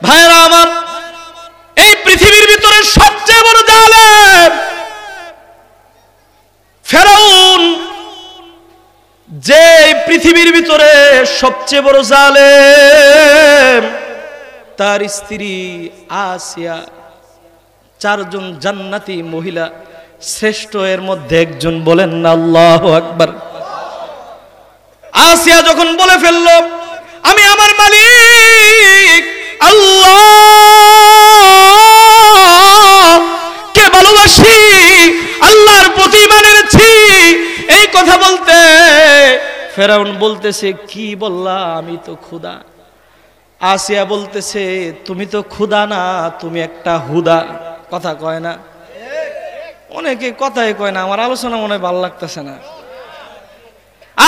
ভাইরা আমার, এই পৃথিবীর ভিতরে সবচেয়ে বড় জালেম ফেরাউন। যে পৃথিবীর ভিতরে সবচেয়ে বড় জালেম, তার স্ত্রী আসিয়া, চারজন জান্নাতি মহিলা, শ্রেষ্ঠ এর মধ্যে একজন। বলেন না আল্লাহু আকবার। আসিয়া যখন বলে ফেলল, আমি আমার মালিক আল্লাহ কে ভালোবাসি, আল্লাহর প্রতি ঈমান এনেছি, এই কথা বলতে ফেরাউন বলতেছে, কি বললা? আমি তো খোদা। আসিয়া বলতেছে, তুমি তো খোদা না, তুমি একটা হুদা। কথা কয় না? অনেকে কথাই কয় না। আমার আলোচনা মনে হয় ভালো লাগতেছে না।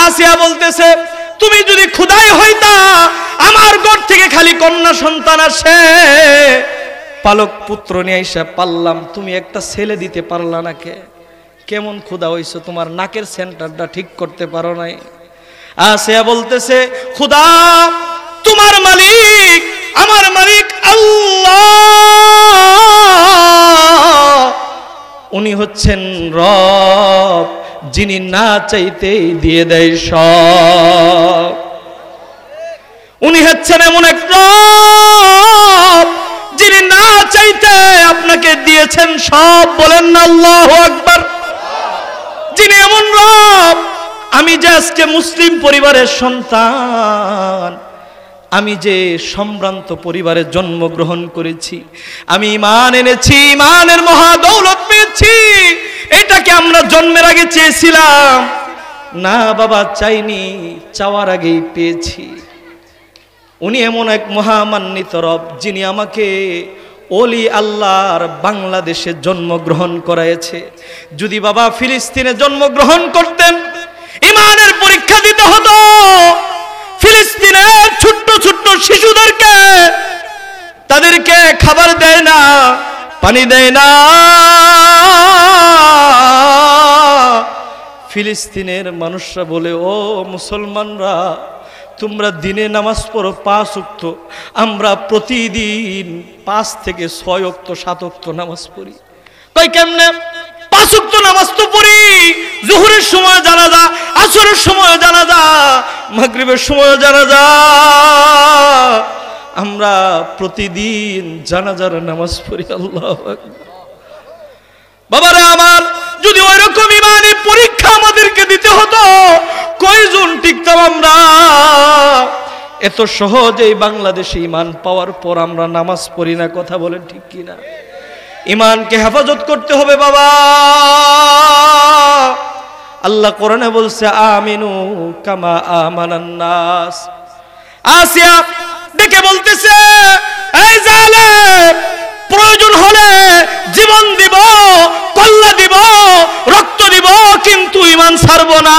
আসিয়া বলতেছে, তুমি যদি খোদাই হইতা, আমার ঘর থেকে খালি কন্যা সন্তান আসে, পালক পুত্র নিয়ে এসে পারলাম, তুমি একটা ছেলে দিতে পারলা না। কেমন খোদা হইছো? তোমার নাকের সেন্টারটা ঠিক করতে পারো নাই। আসিয়া বলতেছে, খোদা তোমার মালিক, আমার মালিক আল্লাহ, উনি হচ্ছেন রব, যিনি না চাইতেই দিয়ে দেয় সব। উনি হচ্ছেন এমন এক রব, যিনি না চাইতে আপনাকে দিয়েছেন সব। বলেন না আল্লাহু আকবার। যিনি এমন রব, আমি যে আজকে মুসলিম পরিবারের সন্তান, আমি যে সম্ভ্রান্ত পরিবারে জন্মগ্রহণ করেছি, আমি ঈমান এনেছি, ঈমানের মহা দৌলত পেয়েছি, এটাকে আমরা জন্মের আগে চেয়েছিলাম না বাবা, চাইনি, চাওয়ার আগেই পেয়েছি। উনি এমন এক মহামান্বিত রব, যিনি আমাকে ওলি আল্লাহর বাংলাদেশে জন্মগ্রহণ করাইছে। যদি বাবা ফিলিস্তিনে জন্মগ্রহণ করতেন, ঈমানের পরীক্ষা দিতে হতো। ফিলিস্তিনের ছোট্ট ছোট্ট শিশুদেরকে, তাদেরকে খাবার দেয় না, পানি দেয় না। ফিলিস্তিনের মানুষরা বলে, ও মুসলমানরা, তোমরা দিনে নামাজ পড়ো 5 ওয়াক্ত, আমরা প্রতিদিন 5 থেকে 6 ওয়াক্ত 7 ওয়াক্ত নামাজ পড়ি। কই কেমনে? 5 ওয়াক্ত নামাজ তো পড়ি, জোহরের সময় জানাজা, আসরের সময় জানাজা, মাগরিবের সময় জানাজা, আমরা প্রতিদিন জানাজার নামাজ পড়ি। আল্লাহু আকবার। বাবারে আমার, যদি ওই রকম ঈমানি পরীক্ষা আমাদেরকে দিতে হতো, কয়জন টিকতাম আমরা? এত সহজেই বাংলাদেশে ঈমান পাওয়ার পর আমরা নামাজ পড়ি না। কথা বলেন ঠিক কিনা? ঈমানকে হেফাজত করতে হবে বাবা। আল্লাহ কোরআনে বলছে, আমিনু কামা আমানান নাস। আসিয়া ডেকে বলতেছে, এই জালেম, প্রয়োজন হলে জীবন দিব, কল্লা দিব, রক্ত দিব, কিন্তু ঈমান ছাড়ব না।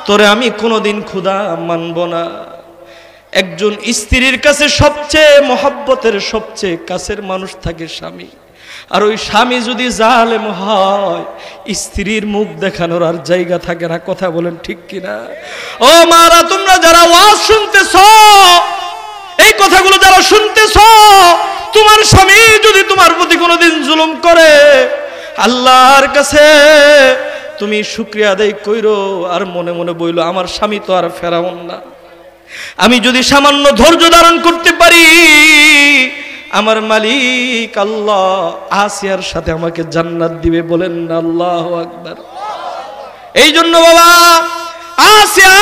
তোরে আমি কোনোদিন খোদা মানব না। একজন স্ত্রীর কাছে সবচেয়ে মহব্বতের, সবচেয়ে কাছের মানুষ থাকে স্বামী। আর ওই স্বামী যদি জালেম হয়, স্ত্রীর মুখ দেখানোর আর জায়গা থাকে না। কথা বলেন ঠিক কিনা? ও মারা, তোমরা যারা ওয়াজ শুনতেছ, এই কথাগুলো যারা শুনতেছ, তোমার স্বামী যদি তোমার প্রতি কোনোদিন জুলুম করে, আল্লাহর কাছে তুমি শুকরিয়া আদায় কইরো, আর মনে মনে বইলো, আমার স্বামী তো আর ফেরাউন না। আমি যদি সামান্য ধৈর্য ধারণ করতে পারি, আমার মালিক আল্লাহ আসিয়ার সাথে আমাকে জান্নাত দিবে। বলেন না আল্লাহু আকবার। এই জন্য বাবা, আসিয়া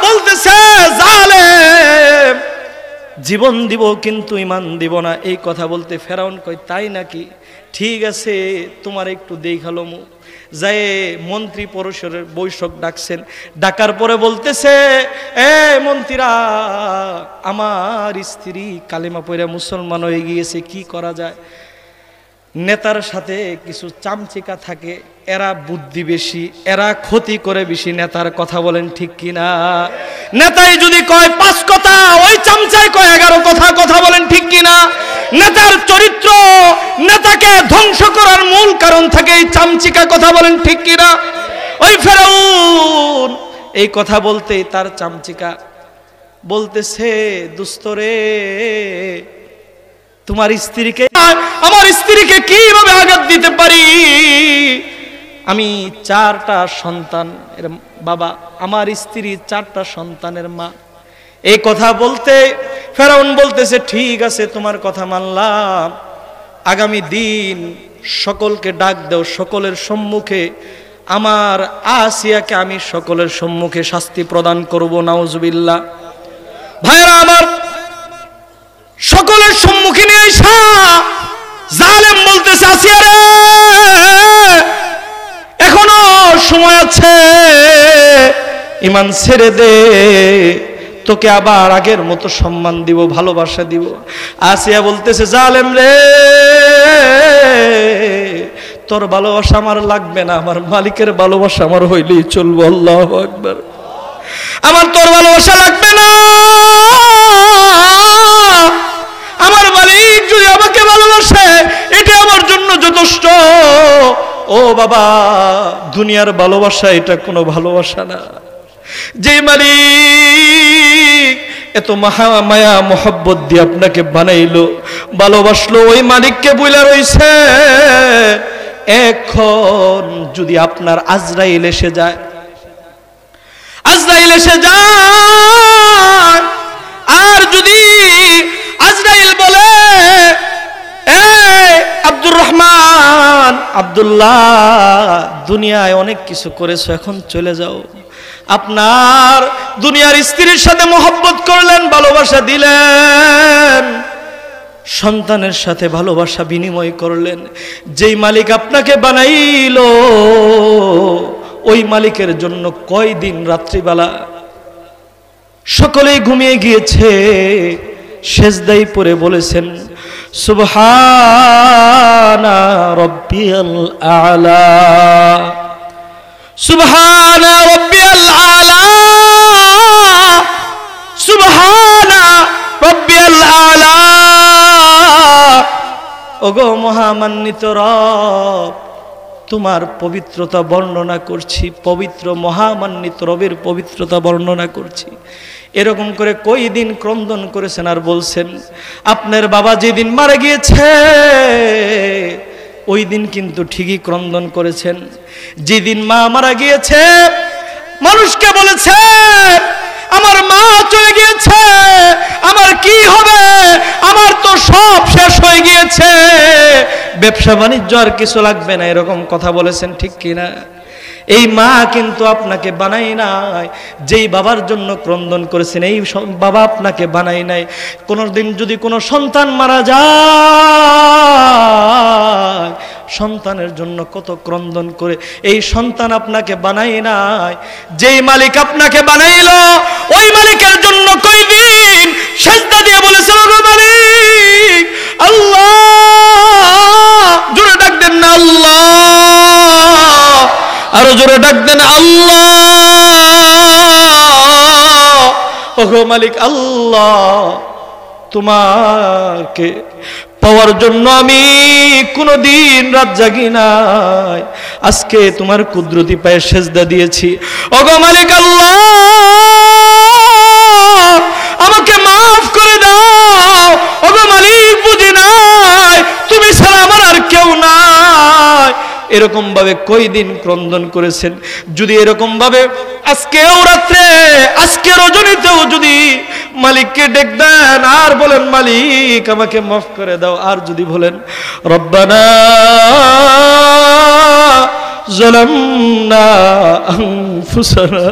বলতেছে, জালেম, জীবন দিব কিন্তু ঈমান দিব না। এই কথা বলতে ফেরাউন কয়, তাই নাকি? ঠিক আছে, তোমার একটু দেখালো মু। যায় মন্ত্রী পরিষদের বৈঠক ডাকছেন। ডাকার পরে বলতেছে, এ মন্ত্রীরা, আমার স্ত্রী কালেমা পড়ে মুসলমান হয়ে গিয়েছে, কি করা যায়? নেতার সাথে কিছু চামচিকা থাকে, এরা বুদ্ধি বেশি, এরা ক্ষতি করে বেশি। নেতার কথা বলেন ঠিক কিনা? নেতাই যদি কয় 5 কথা, ওই চামচাই কয় 11 কথা। কথা বলেন ঠিক কিনা? নেতার চরিত্র, নেতাকে ধ্বংস করার মূল কারণ থাকে এই চামচিকা। কথা বলেন ঠিক কিনা? ওই ফেরাউন এই কথা বলতেই তার চামচিকা বলতেছে দোস্তরে তোমার স্ত্রীকে, আমার স্ত্রীকে কিভাবে আঘাত দিতে পারি? আমি 4টা সন্তান এর বাবা, আমার স্ত্রী 4টা সন্তানের মা। এই কথা বলতে ফেরাউন বলতেছে ঠিক আছে তোমার কথা মানলাম, আগামী দিন সকলকে ডাক দাও, সকলের সম্মুখে আমার আসিয়াকে আমি সকলের সম্মুখে শাস্তি প্রদান করব। নাউজুবিল্লাহ। ভাইরা আমার, সকলের সম্মুখে নিয়ে আসা জালেম বলতেছে আসিয়া রে এখনো সময় আছে, ঈমান ছেড়ে দে, তোকে আবার আগের মতো সম্মান দিব, ভালোবাসা দিব। আসিয়া বলতেছে জালেম রে তোর ভালোবাসা আমার লাগবে না, আমার মালিকের ভালোবাসা আমার হইলেই চলবে। আল্লাহু আকবার। আমার তোর ভালোবাসা লাগবে না, আমার মালিক যদি আমাকে ভালোবাসে এটা আমার জন্য যথেষ্ট। ও বাবা, দুনিয়ার ভালোবাসা এটা কোনো ভালোবাসা না। যে মালিক এত মায়া মোহব্বত দিয়ে আপনাকে বানাইলো, ভালোবাসলো, ওই মালিককে বইলা রইছে। এখন যদি আপনার আজরাইল এসে যায়, আজরাইল এসে যায়, আর যদি আজরাইল বলে আব্দুর রহমান, আব্দুল্লাহ, দুনিয়ায় অনেক কিছু করেছো, এখন চলে যাও। আপনার দুনিয়ার স্ত্রীর সাথে মহব্বত করলেন, ভালোবাসা দিলেন, সন্তানের সাথে ভালোবাসা বিনিময় করলেন। যেই মালিক আপনাকে বানাইলো ওই মালিকের জন্য কয়দিন রাত্রিবেলা সকলেই ঘুমিয়ে গিয়েছে, সেজদায় পড়ে বলেছেন সুবহানা রাব্বিয়াল আলা, সুবহানা রাব্বিয়াল আলা, সুবহানা রাব্বিয়াল আলা। ওগো মহামান্বিত রব, তোমার পবিত্রতা বর্ণনা করছি, পবিত্র মহামান্বিত রবের পবিত্রতা বর্ণনা করছি। এরকম করে কয়দিন ক্রন্দন করেছেন আর বলছেন আপনার বাবা যেদিন মারা গিয়েছে ওই দিন কিন্তু ঠিকই ক্রন্দন করেছেন। যেদিন মা মারা গিয়েছে মানুষকে বলেছে আমার মা চলে গিয়েছে, আমার কি হবে, আমার তো সব শেষ হয়ে গিয়েছে, ব্যবসা বাণিজ্য আর কিছু লাগবে না, এরকম কথা বলেছেন, ঠিক কিনা? এই মা কিন্তু আপনাকে বানাই নাই। যেই বাবার জন্য ক্রন্দন করেছেন এই বাবা আপনাকে বানাই নাই। কোনোদিন যদি কোনো সন্তান মারা যায় সন্তানের জন্য কত ক্রন্দন করে, এই সন্তান আপনাকে বানাই নাই। যেই মালিক আপনাকে বানাইলো ওই মালিকের জন্য কয়দিন সেজদা দিয়ে বলেছেন ওগো মালিক আল্লাহ, জোরে ডাক দেন না আল্লাহ, আরো জোরে ডাক দেন আল্লাহ। ওগো মালিক আল্লাহ, তোমাকে পাওয়ার জন্য আমি কোনদিন রাত জাগি নাই, আজকে তোমার কুদরতি পায়ে সেজদা দিয়েছি। ওগো মালিক আল্লাহ, আমাকে মাফ করে দাও। ওগো মালিক, বুঝি নাই তুমি ছাড়া আমার আর কেউ নাই। এরকম ভাবে কয়দিন ক্রন্দন করেছেন। যদি এরকম ভাবে আজকেও রাত্রে, আজকে রজনীতেও যদি মালিককে ডেক দেন আর বলেন মালিক আমাকে মাফ করে দাও, আর যদি বলেন রব্বানা যালামনা আনফুসানা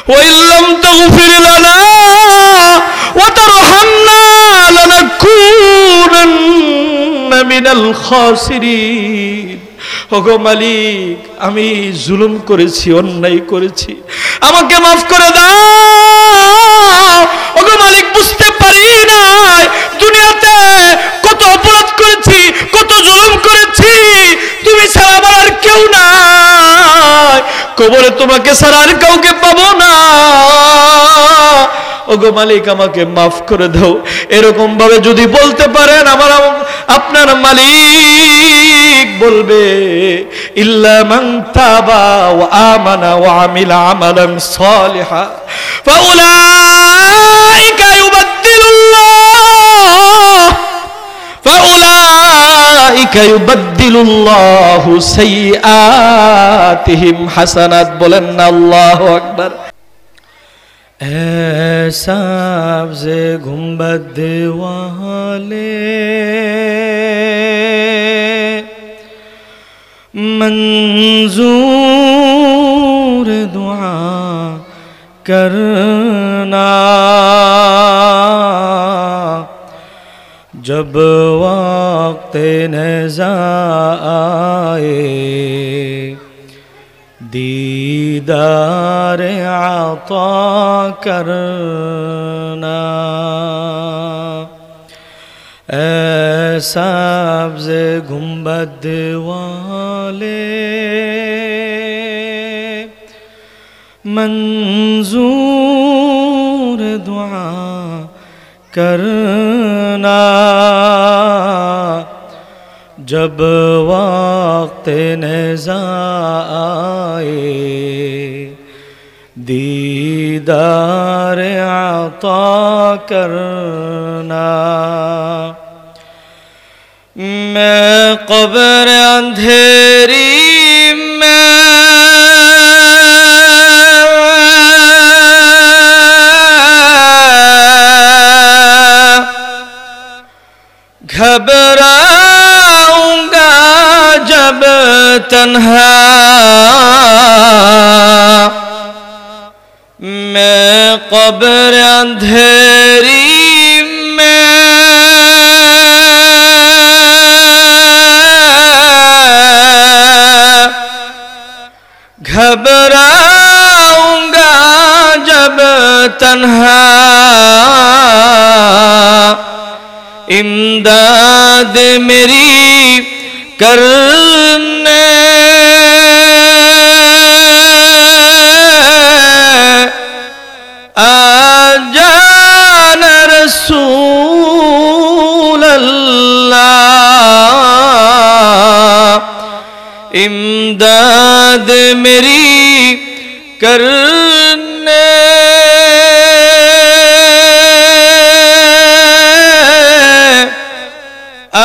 ওয়া ইল্লাম তাগফির লানা ওয়া তারহামনা লানাকুনান্না মিনাল খাসিরিন। ওগো মালিক, আমি জুলুম করেছি, অন্যায় করেছি, আমাকে মাফ করে দাও। ওগো মালিক, বুঝতে পারি নাই দুনিয়াতে কত অপরাধ করেছি, কত জুলুম করেছি, তুমি ছাড়া আমার আর কেউ নাই, কবরে তোমাকে ছাড়া আর কাউকে পাবো না। ওগো মালিক, আমাকে মাফ করে দাও। এরকম ভাবে যদি বলতে পারেন আমার আপনার মালিক বলবে ইল্লা মান তাবা ওয়া আমানা ওয়া আমিলা আমালান সালিহা ফাউলা ফাউলাইকা ইউবাদদিলুল্লাহু সাইয়্যাতিহিম হাসানাত। বলেন না আল্লাহু আকবার। সবজে গুম্বদ ওয়ালে मंजूर दुआ करना जब वक्त नज़ा आए दीदार आता करना। सब्ज़ गुंबद वाले मंजूर दुआ करना जब वक्त नज़ा आए दीदार आता करना। मैं कब्र अंधेरी में घबराऊंगा जब तन्हा। मैं कब्र अंधेरी घबराऊंगा जब तन्हा। इमदाद मेरी करने आ जाना रसूल अल्लाह। इमदाद मेरी करने आ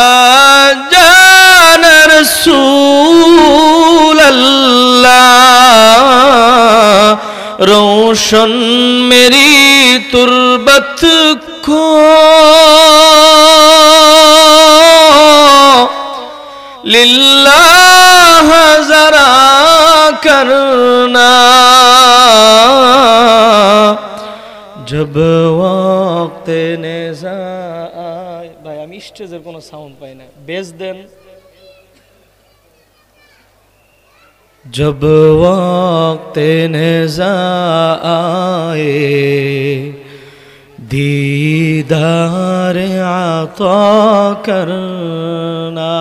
जाना रसूल अल्लाह। रोशन मेरी तुरबत को लिल्लाह जरा करना जब वक्त नेज़ा आए। भाई আমি স্টেজের কোনো সাউন্ড পাই না, বেস দেন। जब वक्त नेज़ा आए दीदार आता करना।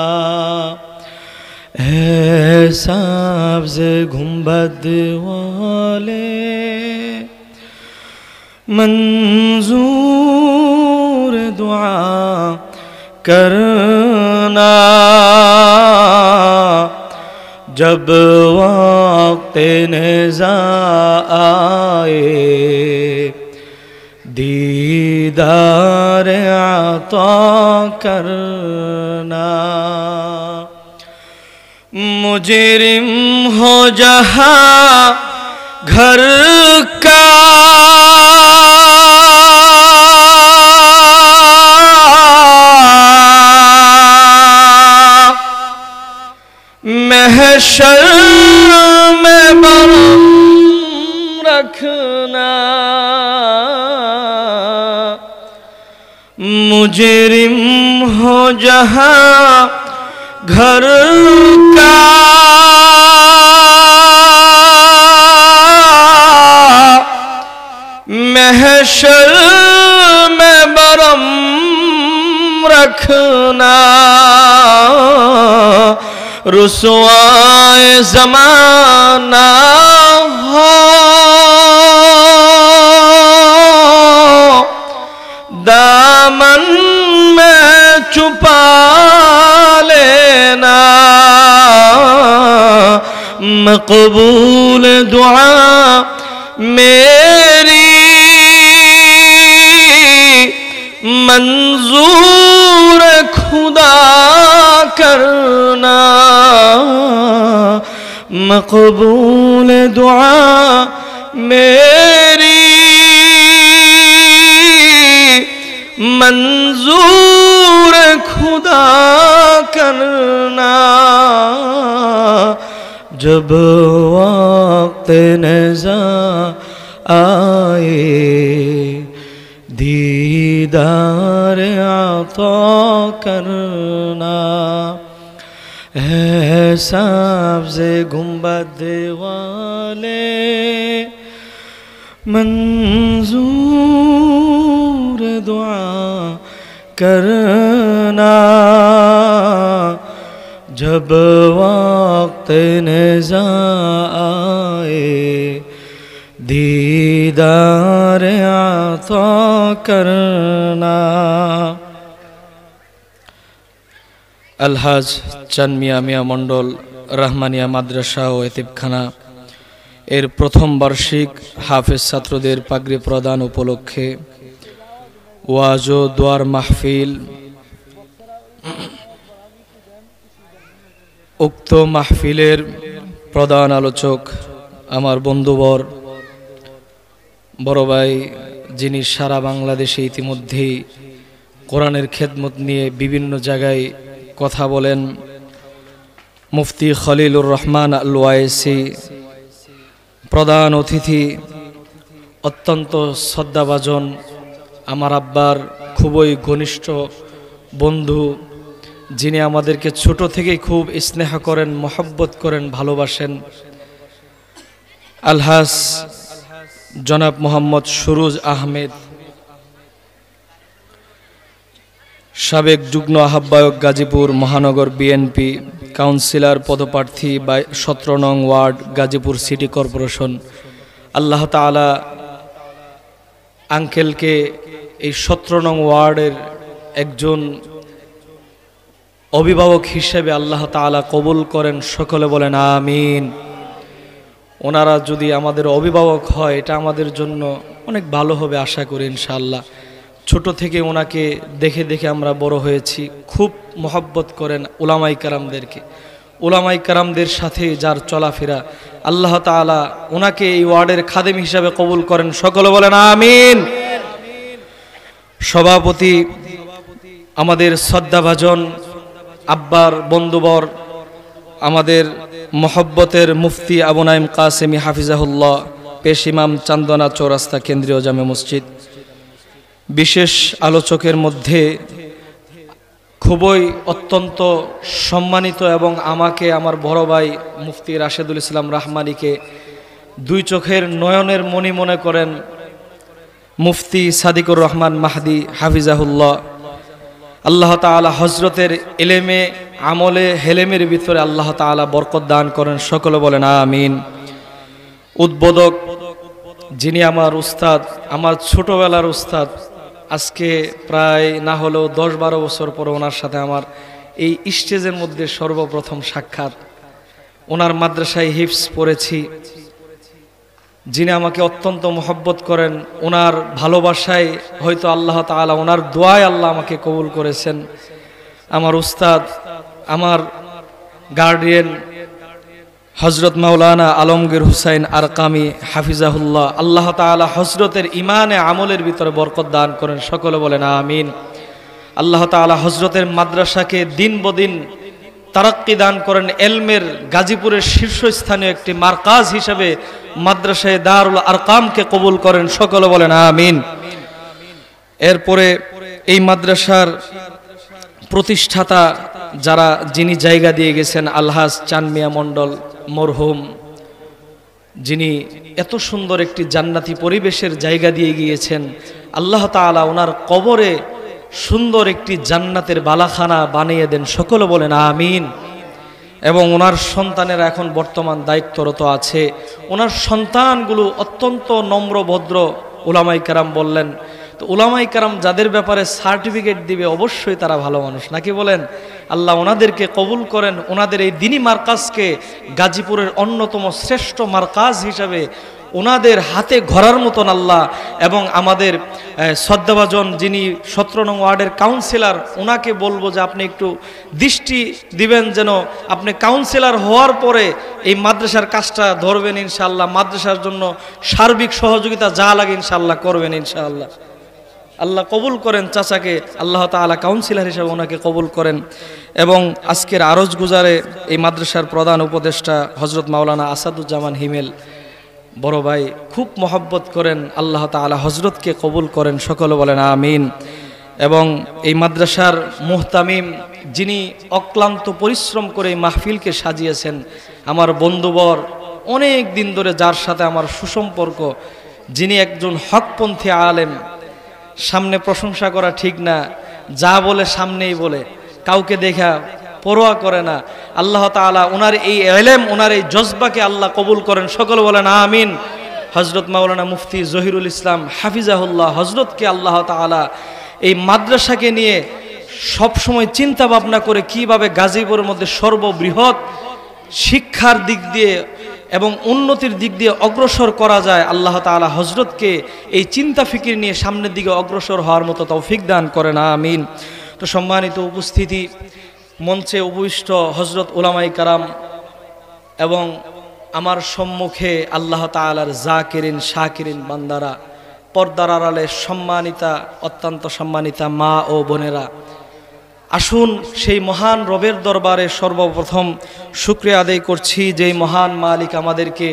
सब्ज़ गुंबद वाले मंजूर दुआ करना जब वक्त नेज़ा आए दीदार आता करना। मुजरिम हो जहाँ घर का महशर में बरम रखना। मुजरिम हो जहाँ घर का महशर में बरम रखना। रुसवाए ज़माना हो दामन में छुपा लेना। मकबूल दुआ मेरी मंजूर खुदा करना, मकबूल दुआ मेरी मंजूर खुदा करना, जब वक्त नज़ा आए दीदार आता करना। है सब्ज़े गुंबद वाले मंजूर दुआ करना, जब वक्त नज़ा आए दीदार आता करना। আলহাজ চান মিয়া মিয়া মণ্ডল রহমানিয়া মাদ্রাসা ও এতিমখানা এর প্রথম বার্ষিক হাফেজ ছাত্রদের পাগড়ি প্রদান উপলক্ষে ওয়াজ ও দোয়ার মাহফিল। উক্ত মাহফিলের প্রধান আলোচক আমার বন্ধুবর বড় ভাই, যিনি সারা বাংলাদেশে ইতিমধ্যেই কোরআনের খেদমত নিয়ে বিভিন্ন জায়গায় কথা বলেন, মুফতি খলিলুর রহমান আল ওয়াইসি। প্রধান অতিথি অত্যন্ত শ্রদ্ধাভাজন আমার আব্বার খুবই ঘনিষ্ঠ বন্ধু, যিনি আমাদেরকে ছোট থেকেই খুব স্নেহ করেন, মহব্বত করেন, ভালোবাসেন, আলহাজ জনাব মোহাম্মদ সুরুজ আহমেদ, সাবেক যুগ্ম আহ্বায়ক গাজীপুর মহানগর বিএনপি, কাউন্সিলর পদপ্রার্থী 17 নং ওয়ার্ড গাজীপুর সিটি কর্পোরেশন। আল্লাহ তাআলা আঙ্কেলকে এই 17 নং ওয়ার্ডের একজন অভিভাবক হিসেবে আল্লাহ তাআলা কবুল করেন, সকলে বলেন আমিন। ওনারা যদি আমাদের অভিভাবক হয় এটা আমাদের জন্য অনেক ভালো হবে আশা করি ইনশাআল্লাহ। ছোট থেকে ওনাকে দেখে দেখে আমরা বড় হয়েছি, খুব মহব্বত করেন উলামায়ে কেরামদেরকে। উলামায়ে কেরামদের সাথে যার চলাফেরা, আল্লাহ তাআলা ওনাকে এই ওয়ার্ডের খাদেম হিসাবে কবুল করেন, সকলে বলেন আমিন। সভাপতি আমাদের শ্রদ্ধাভাজন আব্বার বন্ধুবর, আমাদের মহব্বতের মুফতি আবু নাঈম কাসেমি হাফিজাহুল্লাহ, পেশ ইমাম, চান্দনা চৌরাস্তা কেন্দ্রীয় জামে মসজিদ। বিশেষ আলোচকের মধ্যে খুবই অত্যন্ত সম্মানিত এবং আমাকে আমার বড় ভাই মুফতি রাশেদুল ইসলাম রাহমানিকে দুই চোখের নয়নের মণি মনে করেন মুফতি সাদিকুর রহমান মাহদি হাফিজাহুল্লাহ। আল্লাহ তাআলা হজরতের ইলমে আমলে হেলেমের ভিতরে আল্লাহ তাআলা বরকত দান করেন, সকলে বলেন আমিন। উদ্বোধক যিনি আমার উস্তাদ, আমার ছোটবেলার উস্তাদ, আজকে প্রায় না হলেও 10-12 বছর পরে ওনার সাথে আমার এই স্টেজের মধ্যে সর্বপ্রথম সাক্ষাৎ। ওনার মাদ্রাসায় হিফজ পড়েছি, যিনি আমাকে অত্যন্ত মহব্বত করেন, ওনার ভালোবাসায় হয়তো আল্লাহ তাআলা, ওনার দোয়ায় আল্লাহ আমাকে কবুল করেছেন। আমার উস্তাদ, আমার গার্ডিয়ান হজরত মাওলানা আলমগীর হুসাইন আরকামি হাফিজাহুল্লাহ, আল্লাহ তাআলা হজরতের ইমানে আমলের ভিতরে বরকত দান করেন, সকলে বলেন আমিন। আল্লাহ তাআলা হজরতের মাদ্রাসাকে দিন বদিন তারাক্কি দান করেন, এলমের গাজীপুরের শীর্ষস্থানীয় একটি মারকাজ হিসেবে মাদ্রাসায়ে দারুল আরকামকে কবুল করেন, সকলে বলেন আমিন। এরপরে এই মাদ্রাসার প্রতিষ্ঠাতা যারা, যিনি জায়গা দিয়ে গেছেন, আলহাজ চান মিয়া মণ্ডল মরহুম, যিনি এত সুন্দর একটি জান্নাতি পরিবেশের জায়গা দিয়ে গিয়েছেন, আল্লাহ তাআলা ওনার কবরে সুন্দর একটি জান্নাতের বালাখানা বানিয়ে দেন, সকলে বলেন আমিন। এবং ওনার সন্তানেরা এখন বর্তমান দায়িত্বরত আছে, ওনার সন্তানগুলো অত্যন্ত নম্র ভদ্র, উলামায়ে কেরাম বললেন। তো উলামায়ে কেরাম যাদের ব্যাপারে সার্টিফিকেট দিবে অবশ্যই তারা ভালো মানুষ, নাকি বলেন? আল্লাহ ওনাদেরকে কবুল করেন, ওনাদের এই দ্বীনি মার্কাজকে গাজীপুরের অন্যতম শ্রেষ্ঠ মার্কাজ হিসাবে ওনাদের হাতে ঘরার মতন আল্লাহ, এবং আমাদের শ্রদ্ধাভাজন যিনি 17 নং ওয়ার্ডের কাউন্সিলর, ওনাকে বলবো যে আপনি একটু দৃষ্টি দিবেন যেন আপনি কাউন্সিলর হওয়ার পরে এই মাদ্রাসার কাজটা ধরবেন ইনশাআল্লাহ, মাদ্রাসার জন্য সার্বিক সহযোগিতা যা লাগে ইনশাআল্লাহ করবেন ইনশাআল্লাহ। আল্লাহ কবুল করেন চাচাকে, আল্লাহ তাআলা কাউন্সিলর হিসেবে ওনাকে কবুল করেন। এবং আজকের আরজ গুজারে এই মাদ্রাসার প্রধান উপদেষ্টা হযরত মাওলানা আসাদুজ্জামান হিমেল বড় ভাই খুব মহব্বত করেন, আল্লাহ তাআলা হযরতকে কবুল করেন, সকলে বলেন আমিন। এবং এই মাদ্রাসার মুহতামিম যিনি অক্লান্ত পরিশ্রম করে এই মাহফিলকে সাজিয়েছেন, আমার বন্ধুবর অনেক দিন ধরে যার সাথে আমার সুসম্পর্ক, যিনি একজন হকপন্থী আলেম, সামনে প্রশংসা করা ঠিক না, যা বলে সামনেই বলে, কাউকে দেখা পরোয়া করে না। আল্লাহ তাআলা ওনার এই ইলম, ওনার এই জজবাকে আল্লাহ কবুল করেন, সকলে বলেন আমিন। হযরত মাওলানা মুফতি জহিরুল ইসলাম হাফিজাহুল্লাহ হযরতকে আল্লাহ তাআলা এই মাদ্রাসাকে নিয়ে সবসময় চিন্তা ভাবনা করে কিভাবে গাজীপুরের মধ্যে সর্ববৃহৎ শিক্ষার দিক দিয়ে এবং উন্নতির দিক দিয়ে অগ্রসর করা যায়, আল্লাহ তাআলা হযরতকে এই চিন্তা ফিকির নিয়ে সামনের দিকে অগ্রসর হওয়ার মতো তৌফিক দান করেন আমিন। তো সম্মানিত উপস্থিতি, মঞ্চে উপবিষ্ট হযরত উলামায়ে কারাম এবং আমার সম্মুখে আল্লাহ তাআলার জাকিরিন শাকিরিন বান্দারা, পর্দার আড়ালে সম্মানিতা, অত্যন্ত সম্মানিতা মা ও বোনেরা, আসুন সেই মহান রবের দরবারে সর্বপ্রথম শুকরিয়া আদায় করছি যে মহান মালিক আমাদেরকে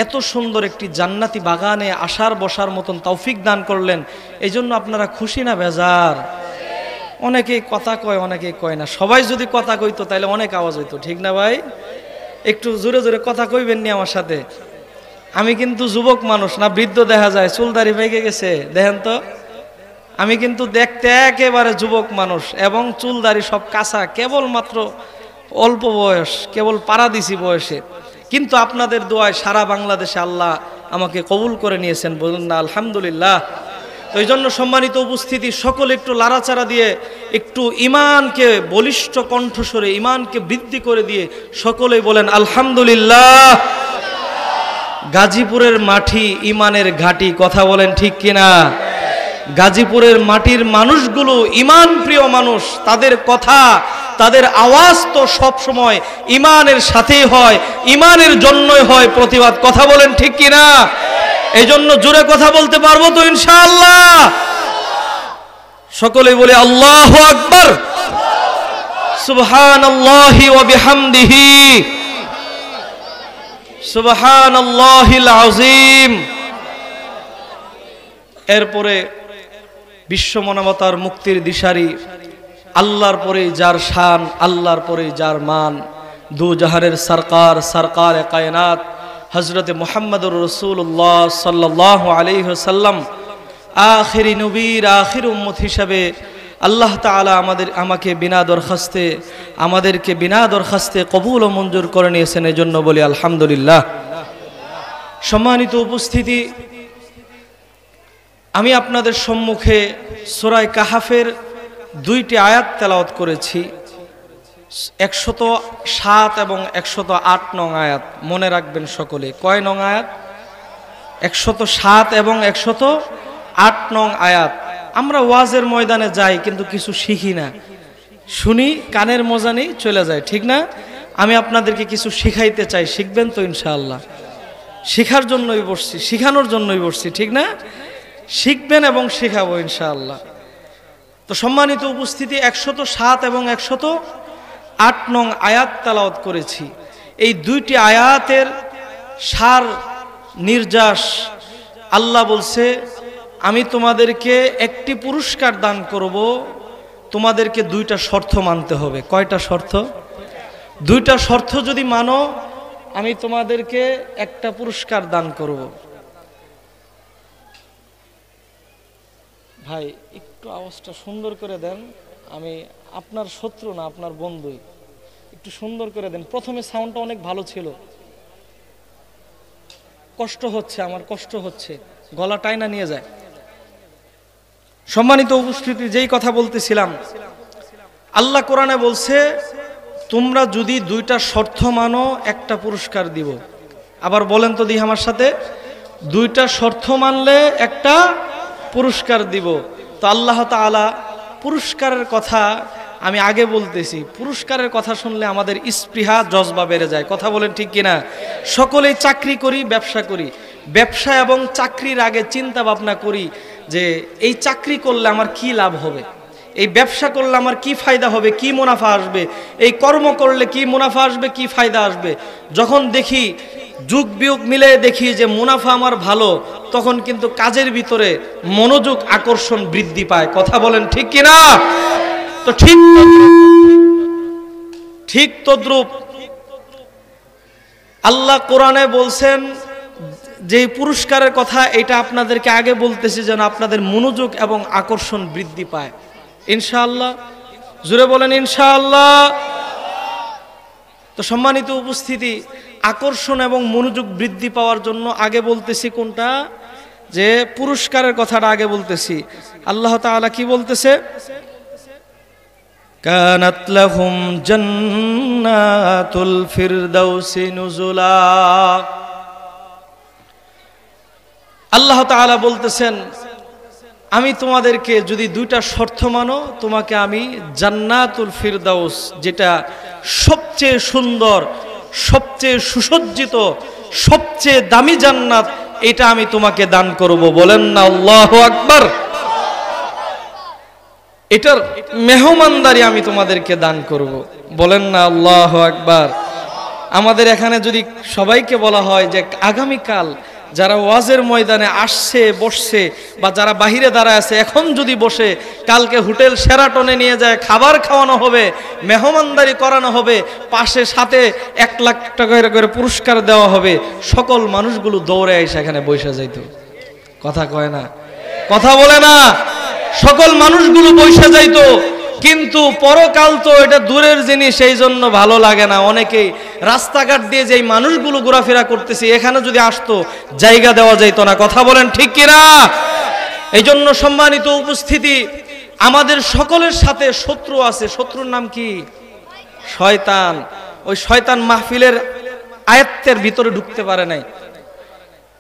এত সুন্দর একটি জান্নাতি বাগানে আসার বসার মতন তৌফিক দান করলেন। এই জন্য আপনারা খুশি না বেজার? অনেকে কথা কয়, অনেকে কয় না। সবাই যদি কথা কইতো তাহলে অনেক আওয়াজ হইতো, ঠিক না ভাই? একটু জোরে জোরে কথা কইবেন নি আমার সাথে? আমি কিন্তু যুবক মানুষ না, বৃদ্ধ দেখা যায়, চুলদাড়ি পেকে গেছে, দেখেন তো। আমি কিন্তু দেখতে একেবারে যুবক মানুষ এবং চুলদাড়ি সব কাঁচা, কেবলমাত্র অল্প বয়স, কেবল পারাদিসি বয়সে। কিন্তু আপনাদের দোয়ায় সারা বাংলাদেশে আল্লাহ আমাকে কবুল করে নিয়েছেন, বলুন না আলহামদুলিল্লাহ। তো এই জন্য সম্মানিত উপস্থিতি, সকলে একটু লাড়াচাড়া দিয়ে, একটু ইমানকে বলিষ্ঠ কণ্ঠস্বরে ইমানকে বৃদ্ধি করে দিয়ে সকলেই বলেন আলহামদুলিল্লাহ। গাজীপুরের মাটি ইমানের ঘাঁটি, কথা বলেন ঠিক কিনা? গাজীপুরের মাটির মানুষগুলো ইমান প্রিয় মানুষ, তাদের কথা, তাদের আওয়াজ তো সব সময় ইমানের সাথেই হয়, ইমানের জন্যই হয় প্রতিবাদ, কথা বলেন ঠিক কিনা? এই জন্য জোরে কথা বলতে পারবো তো ইনশাআল্লাহ? সকলেই বলে আল্লাহু আকবার, সুবহানাল্লাহি ওয়া বিহামদিহি, সুবহানাল্লাহিল আযীম। এরপরে বিশ্ব মানবতার মুক্তির দিশারি, আল্লাহর পরে যার শান, আল্লাহর পরে যার মান, দু জাহানের সরকার, সরকারে কায়নাত হযরতে মুহাম্মদুর রাসূলুল্লাহ সাল্লাল্লাহু আলাইহি ওয়াসাল্লাম, আখিরি নবীর আখির উম্মত হিসাবে আল্লাহ তাআলা আমাকে আমাদেরকে বিনা দরখাস্তে কবুল ও মঞ্জুর করে নিয়েছেন, এজন্য বলি আলহামদুলিল্লাহ। সম্মানিত উপস্থিতি, আমি আপনাদের সম্মুখে সূরা কাহাফের 2টি আয়াত তেলাওয়াত করেছি, 107 এবং 108 নং আয়াত। মনে রাখবেন সকলে, কয় নং আয়াত? 107 এবং 108 নং আয়াত। আমরা ওয়াজের ময়দানে যাই কিন্তু কিছু শিখি না, শুনি, কানের মজা নেই, চলে যায়, ঠিক না? আমি আপনাদেরকে কিছু শিখাইতে চাই, শিখবেন তো ইনশাআল্লাহ? শিখার জন্যই বসছি, শিখানোর জন্যই বসছি, ঠিক না? শিখবেন এবং শেখাবো ইনশাআল্লাহ। তো সম্মানিত উপস্থিতি, 107 এবং 108 নং আয়াত তেলাওয়াত করেছি। এই 2টি আয়াতের সার নির্যাস, আল্লাহ বলছে আমি তোমাদেরকে একটি পুরস্কার দান করব, তোমাদেরকে 2টা শর্ত মানতে হবে। কয়টা শর্ত? 2টা শর্ত যদি মানো আমি তোমাদেরকে একটা পুরস্কার দান করব। ভাই একটু আওয়াজটা সুন্দর করে দেন, আমি আপনার শত্রু না, আপনার বন্ধুই, একটু সুন্দর করে দেন। প্রথমে সাউন্ডটা অনেক ভালো ছিল, কষ্ট হচ্ছে, আমার কষ্ট হচ্ছে, গলা টাইনা নিয়ে যায়। সম্মানিত উপস্থিতি, যেই কথা বলতেছিলাম, আল্লাহ কোরআনে বলছে তোমরা যদি 2টা শর্ত মানো একটা পুরস্কার দিব। আবার বলেন তো দিই আমার সাথে, দুইটা শর্ত মানলে একটা পুরস্কার দিব। তো আল্লাহ তাআলা পুরস্কারের কথা আমি আগে বলতেছি, পুরস্কারের কথা শুনলে আমাদের স্পৃহা জজবা বেড়ে যায়। কথা বলেন ঠিক কিনা? সকলেই চাকরি করি, ব্যবসা করি, ব্যবসা এবং চাকরির আগে চিন্তা ভাবনা করি যে এই চাকরি করলে আমার কি লাভ হবে, এই ব্যবসা করলে আমার কি ফায়দা হবে, কি মুনাফা আসবে, এই কর্ম করলে কি মুনাফা আসবে, কি ফায়দা আসবে। যখন দেখি যুগ বিয়োগ মিলে দেখি যে মুনাফা আমার ভালো, তখন কিন্তু কাজের ভিতরে মনোযোগ আকর্ষণ বৃদ্ধি পায়। কথা বলেন ঠিক কিনা? তো ঠিক তদ্রূপ আল্লাহ কোরআনে বলছেন যে পুরস্কারের কথা, এটা আপনাদেরকে আগে বলতেছি যেন আপনাদের মনোযোগ এবং আকর্ষণ বৃদ্ধি পায়। ইনশাআল্লাহ, জোরে বলেন ইনশাআল্লাহ। তো সম্মানিত উপস্থিতি, আকর্ষণ এবং মনোযোগ বৃদ্ধি পাওয়ার জন্য আগে বলতেছি কোনটা, যে পুরস্কারের কথাটা আগে বলতেছি। আল্লাহ তাআলা কি বলতেছে? কানাত লাহুম জান্নাতুল ফিরদাউসি নুজুলা। আল্লাহ তাআলা বলতেছেন আমি তোমাদেরকে যদি দুইটা শর্ত মানো, তোমাকে আমি জান্নাতুল ফিরদাউস, যেটা সবচেয়ে সুন্দর, সবচেয়ে সুসজ্জিত, সবচেয়ে দামি জান্নাত, এটা আমি তোমাকে দান করব। বলেন না আল্লাহু আকবার। এটার মেহমানদারি আমি তোমাদেরকে দান করব। বলেন না আল্লাহু আকবার। আমাদের এখানে যদি সবাইকে বলা হয় যে আগামীকাল যারা ওয়াজের ময়দানে আসছে, বসছে, বা যারা বাহিরে দাঁড়ায় আছে, এখন যদি বসে, কালকে হোটেল শেরাটনে নিয়ে যায় খাবার খাওয়ানো হবে, মেহমানদারি করানো হবে, পাশে সাথে 1 লাখ টাকা করে পুরস্কার দেওয়া হবে, সকল মানুষগুলো দৌড়ে এসে এখানে বসে যাইত। কথা কয় না? কথা বলে না? সকল মানুষগুলো বসে যাইতো। কিন্তু পরকাল তো এটা দূরের জিনিস, এই জন্য ভালো লাগে না। অনেকেই রাস্তাঘাট দিয়ে যেই মানুষগুলো ঘোরাফেরা করতেছে, এখানে যদি আসতো জায়গা দেওয়া যাইত না। কথা বলেন ঠিক কিনা? এই জন্য সম্মানিত উপস্থিতি, আমাদের সকলের সাথে শত্রু আছে। শত্রুর নাম কি? শয়তান। ওই শয়তান মাহফিলের আয়াত্তের ভিতরে ঢুকতে পারে নাই,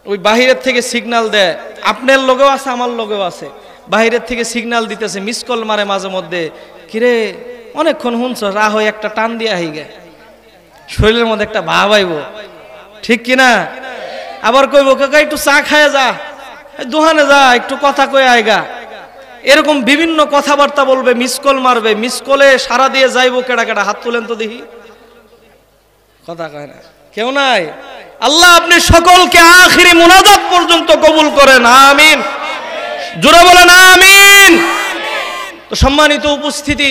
ওই বাহিরের থেকে সিগন্যাল দেয়। আপনার লোকেও আছে, আমার লোকেও আছে। বাহিরের থেকে সিগন্যাল দিতেছে, মিস কল মারে মাঝে মধ্যে, কিরে অনেকক্ষণ শুনছ, রাহ হয়ে একটা টান দিয়ে আহি গে, শরীরের মধ্যে একটা ভাব আইব, ঠিক কিনা? আবার কইব কাকা একটু চা খায় যা, দোকানে যা, একটু কথা কয়ে আয়গা। এরকম বিভিন্ন কথাবার্তা বলবে, মিস কল মারবে। মিস কলে সারা দিয়ে যাইব কেডা কেডা? হাত তুলেন তো দেখি। কথা কয় না, কেউ নাই। আল্লাহ আপনি সকলকে আখিরি মুনাজাত পর্যন্ত কবুল করেন, আমিন। জোরে বলেন আমিন। তো সম্মানিত উপস্থিতি,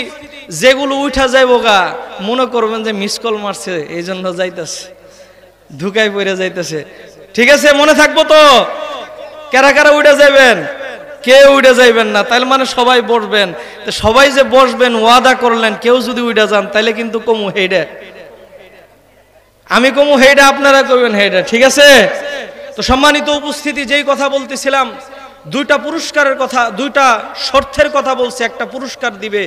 যেগুলো উঠা যাইব গা, মনে করবেন যে মিস কল মারছে, এই জন্য যাইতেছে, ধুকাই পড়ে যাইতেছে। ঠিক আছে, মনে থাকবো তো? কারা কারা উঠে যাইবেন? কেউ উঠে যাইবেন না, তাইলে মানে সবাই বসবেন। তো সবাই যে বসবেন ওয়াদা করলেন, কেউ যদি উঠে যান তাইলে কিন্তু কমু হেডে, আমি কমু হেডে, আপনারা করবেন হেডে, ঠিক আছে? তো সম্মানিত উপস্থিতি, যেই কথা বলতেছিলাম, দুইটা পুরস্কারের কথা, দুইটা শর্তের কথা বলছে। একটা পুরস্কার দিবে,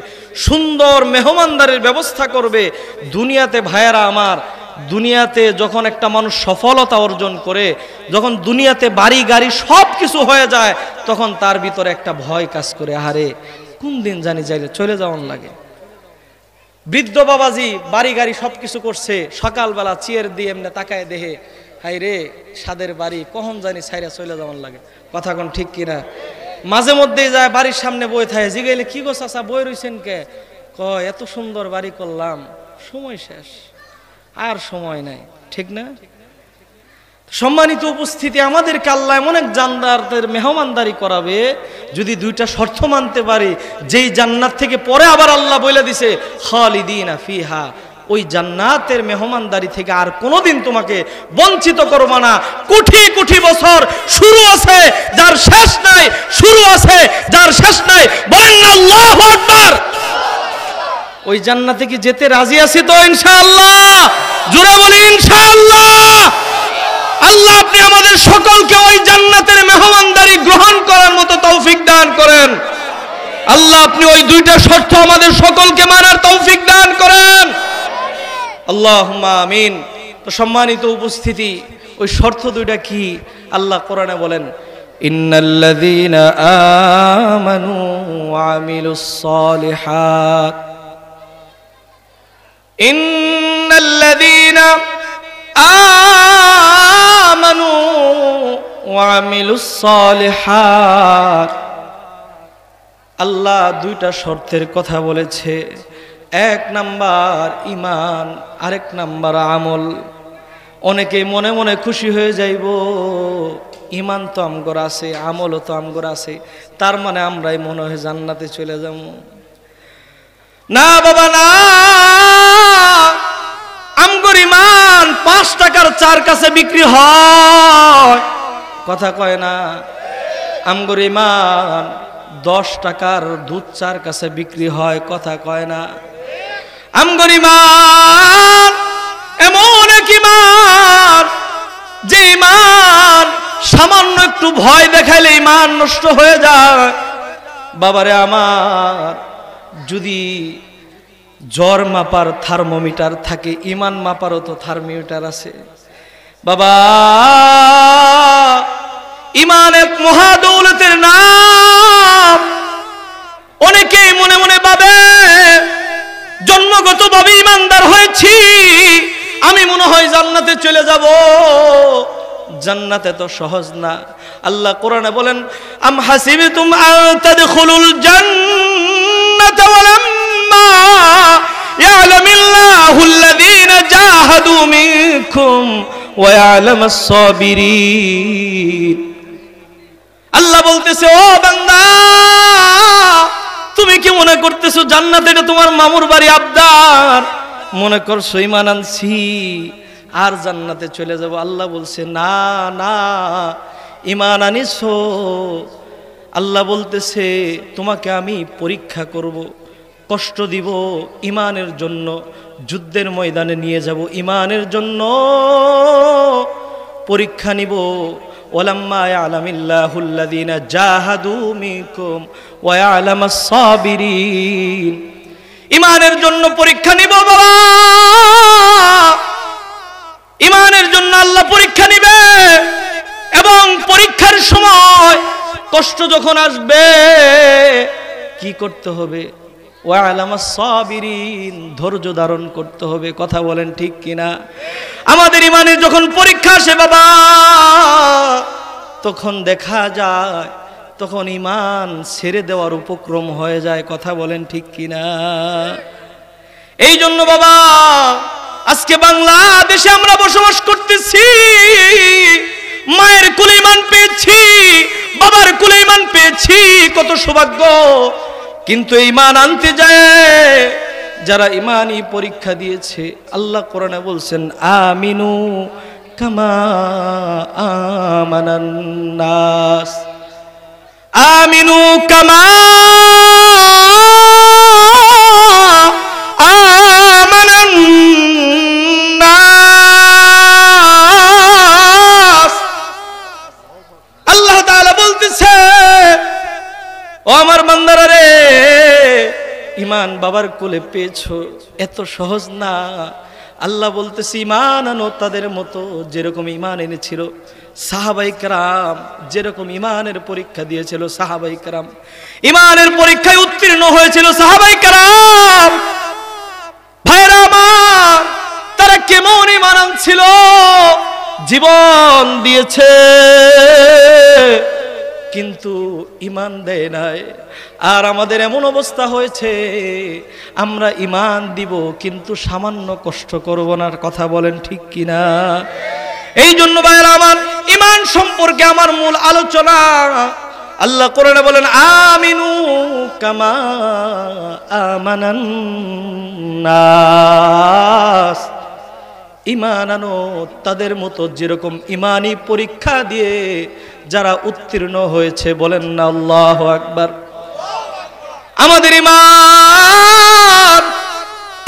সুন্দর মেহমানদারির ব্যবস্থা করবে। দুনিয়াতে ভাইয়েরা আমার, দুনিয়াতে যখন একটা মানুষ সফলতা অর্জন করে, যখন দুনিয়াতে বাড়ি গাড়ি সব কিছু হয়ে যায়, তখন তার ভিতরে একটা ভয় কাজ করে, আহারে কোন দিন জানি যাইলে চলে যাওয়ার লাগে। বৃদ্ধ বাবাজি বাড়ি গাড়ি সবকিছু করছে, সকালবেলা চেয়ার দিয়ে এমনি তাকায় দেহে, হাই রে সাদের বাড়ি কখন জানি ছাইরা চলে যাওয়ার লাগে। কথা কোন ঠিক কিনা? মাঝে মধ্যেই যায় বাড়ির সামনে বই থাকে, জিগাইলে কি গো চাচা বই রইছেন কে? কয় এত সুন্দর বাড়ি করলাম, সময় শেষ, আর সময় নাই, ঠিক না? সম্মানিত উপস্থিতি, আমাদেরকে আল্লাহ এমন এক জান্নাতের মেহমানদারি করাবে, যদি দুইটা শর্ত মানতে পারি, যেই জান্নাত থেকে পরে আবার আল্লাহ বলে দিছে খালিদিনা ফিহা, ওই জান্নাতের মেহমানদারি থেকে আর কোনোদিন তোমাকে বঞ্চিত করবো না। কোটি কোটি বছর শুরু আছে যার শেষ নাই, শুরু আছে যার শেষ নাই। বলেন না আল্লাহু আকবার। ওই জান্নাতে কি যেতে রাজি আছি তো? ইনশাআল্লাহ, জোরে বলি ইনশাআল্লাহ। আল্লাহ আপনি আমাদের সকলকে ওই জান্নাতের মেহমানদারি গ্রহণ করার মতো তৌফিক দান করেন। আল্লাহ আপনি ওই দুইটা শর্ত আমাদের সকলকে মানার তৌফিক দান করেন, আল্লাহুম্মা আমিন। তো সম্মানিত উপস্থিতি, ওই শর্ত দুইটা কি? আল্লাহ কোরআনে বলেন, ইন্নাল্লাযীনা আমানু ওয়া আমিলুস সালিহাত, ইন্নাল্লাযীনা আমানু ওয়া আমিলুস সালিহাত। আল্লাহ দুইটা শর্তের কথা বলেছে, এক নাম্বার ঈমান, আরেক নাম্বার আমল। অনেকে মনে মনে খুশি হয়ে যাইব, ঈমান তো আমগর আছে, আমলও তো আমগর আছে, তার মানে আমরাই মনে হয় জান্নাতে চলে যাব। না বাবা না, আমগর ঈমান 5 টাকার চার কাছে বিক্রি হয়, কথা কয় না। আমগর ঈমান 10 টাকার দুধ চার কাছে বিক্রি হয়, কথা কয় না। আমগর ঈমান এমন এক ঈমান, যে ঈমান সামান্য একটু ভয় দেখাইলে ঈমান নষ্ট হয়ে যায়। বাবারে আমার, যদি জ্বর মাপার থার্মোমিটার থাকে, ঈমান মাপারও তো থার্মোমিটার আছে। বাবা, ঈমান এক মহাদৌলতের নাম। অনেকেই মনে মনে ভাবে জন্মগতভাবে ঈমানদার হয়েছি, আমি মনে হয় জান্নাতে চলে যাব। জান্নাতে তো সহজ না। আল্লাহ কোরআনে বলেন, আম হাসিবতুম আন তাদখুলুল জান্নাতা ওয়ালাম্মা ইয়ালামিল্লাহুল্লাযীনা জাহাদু মিনকুম ওয়া ইয়ালামাস সাবিরিন। আল্লাহ বলতেছে, ও বান্দা, তুমি কি মনে করতেছো জান্নাত এটা তোমার মামুর বাড়ি আবদার? মনে করছো ঈমান আনছি আর জান্নাতে চলে যাব? আল্লাহ বলছে, না না, ঈমান আনিছো। আল্লাহ বলতেছে, তোমাকে আমি পরীক্ষা করব, কষ্ট দিব ঈমানের জন্য, যুদ্ধের ময়দানে নিয়ে যাব ঈমানের জন্য, পরীক্ষা নিব। ওয়ালাম্মা ইয়ালামিল্লাহুল্লাযীনা জাহাদু মিনকুম ওয়া ইয়ালামাস সাবিরিন। ঈমানের জন্য পরীক্ষা নিব বাবা, ঈমানের জন্য আল্লাহ পরীক্ষা নিবে। এবং পরীক্ষার সময় কষ্ট যখন আসবে, কি করতে হবে? ওয়া ইয়ালামাস সাবিরিন, ধৈর্য ধারণ করতে হবে। কথা বলেন ঠিক কিনা? আমাদের ঈমানের যখন পরীক্ষা আসে বাবা, তখন দেখা যায়, তখন ঈমান ছেড়ে দেওয়ার উপক্রম হয়ে যায়। কথা বলেন ঠিক কিনা? এই জন্য বাবা, আজকে বাংলাদেশে আমরা বসবাস করতেছি, মায়ের কোলে ঈমান পেয়েছি, বাবার কোলে ঈমান পেয়েছি, কত সৌভাগ্য। কিন্তু ঈমান আনতে যায় যারা ঈমানি পরীক্ষা দিয়েছে, আল্লাহ কোরআনে বলছেন, আমিনু কামা আমানান নাস, আমিনু কামা আমানান নাস। আল্লাহ তাআলা বলতেছে, ও আমার বান্দারা রে, ঈমান বাবার কোলে পেয়েছো, এত সহজ না। আল্লাহ বলতেছে, ঈমান আনো তাদের মতো যেরকম ঈমান এনেছিল সাহাবায়ে কেরাম, যেরকম ঈমানের পরীক্ষা দিয়েছিল সাহাবায়ে কেরাম, ঈমানের পরীক্ষায় উত্তীর্ণ হয়েছিল সাহাবায়ে কেরাম। ভাইরা আমার, তারা কেমন ঈমান আনছিল, জীবন দিয়েছে কিন্তু ঈমান দেয় নাই। আর আমাদের এমন অবস্থা হয়েছে, আমরা ঈমান দিব কিন্তু সামান্য কষ্ট করব না। কথা বলেন ঠিক কিনা? এই জন্য ভাইরা আমার, ঈমান সম্পর্কে আমার মূল আলোচনা। আল্লাহ কোরআনে বলেন, আমিনু কামা আমানান নাস, ঈমান আনো তাদের মতো যেরকম ঈমানি পরীক্ষা দিয়ে যারা উত্তীর্ণ হয়েছে। বলেন না আল্লাহু আকবার। আমাদের ঈমান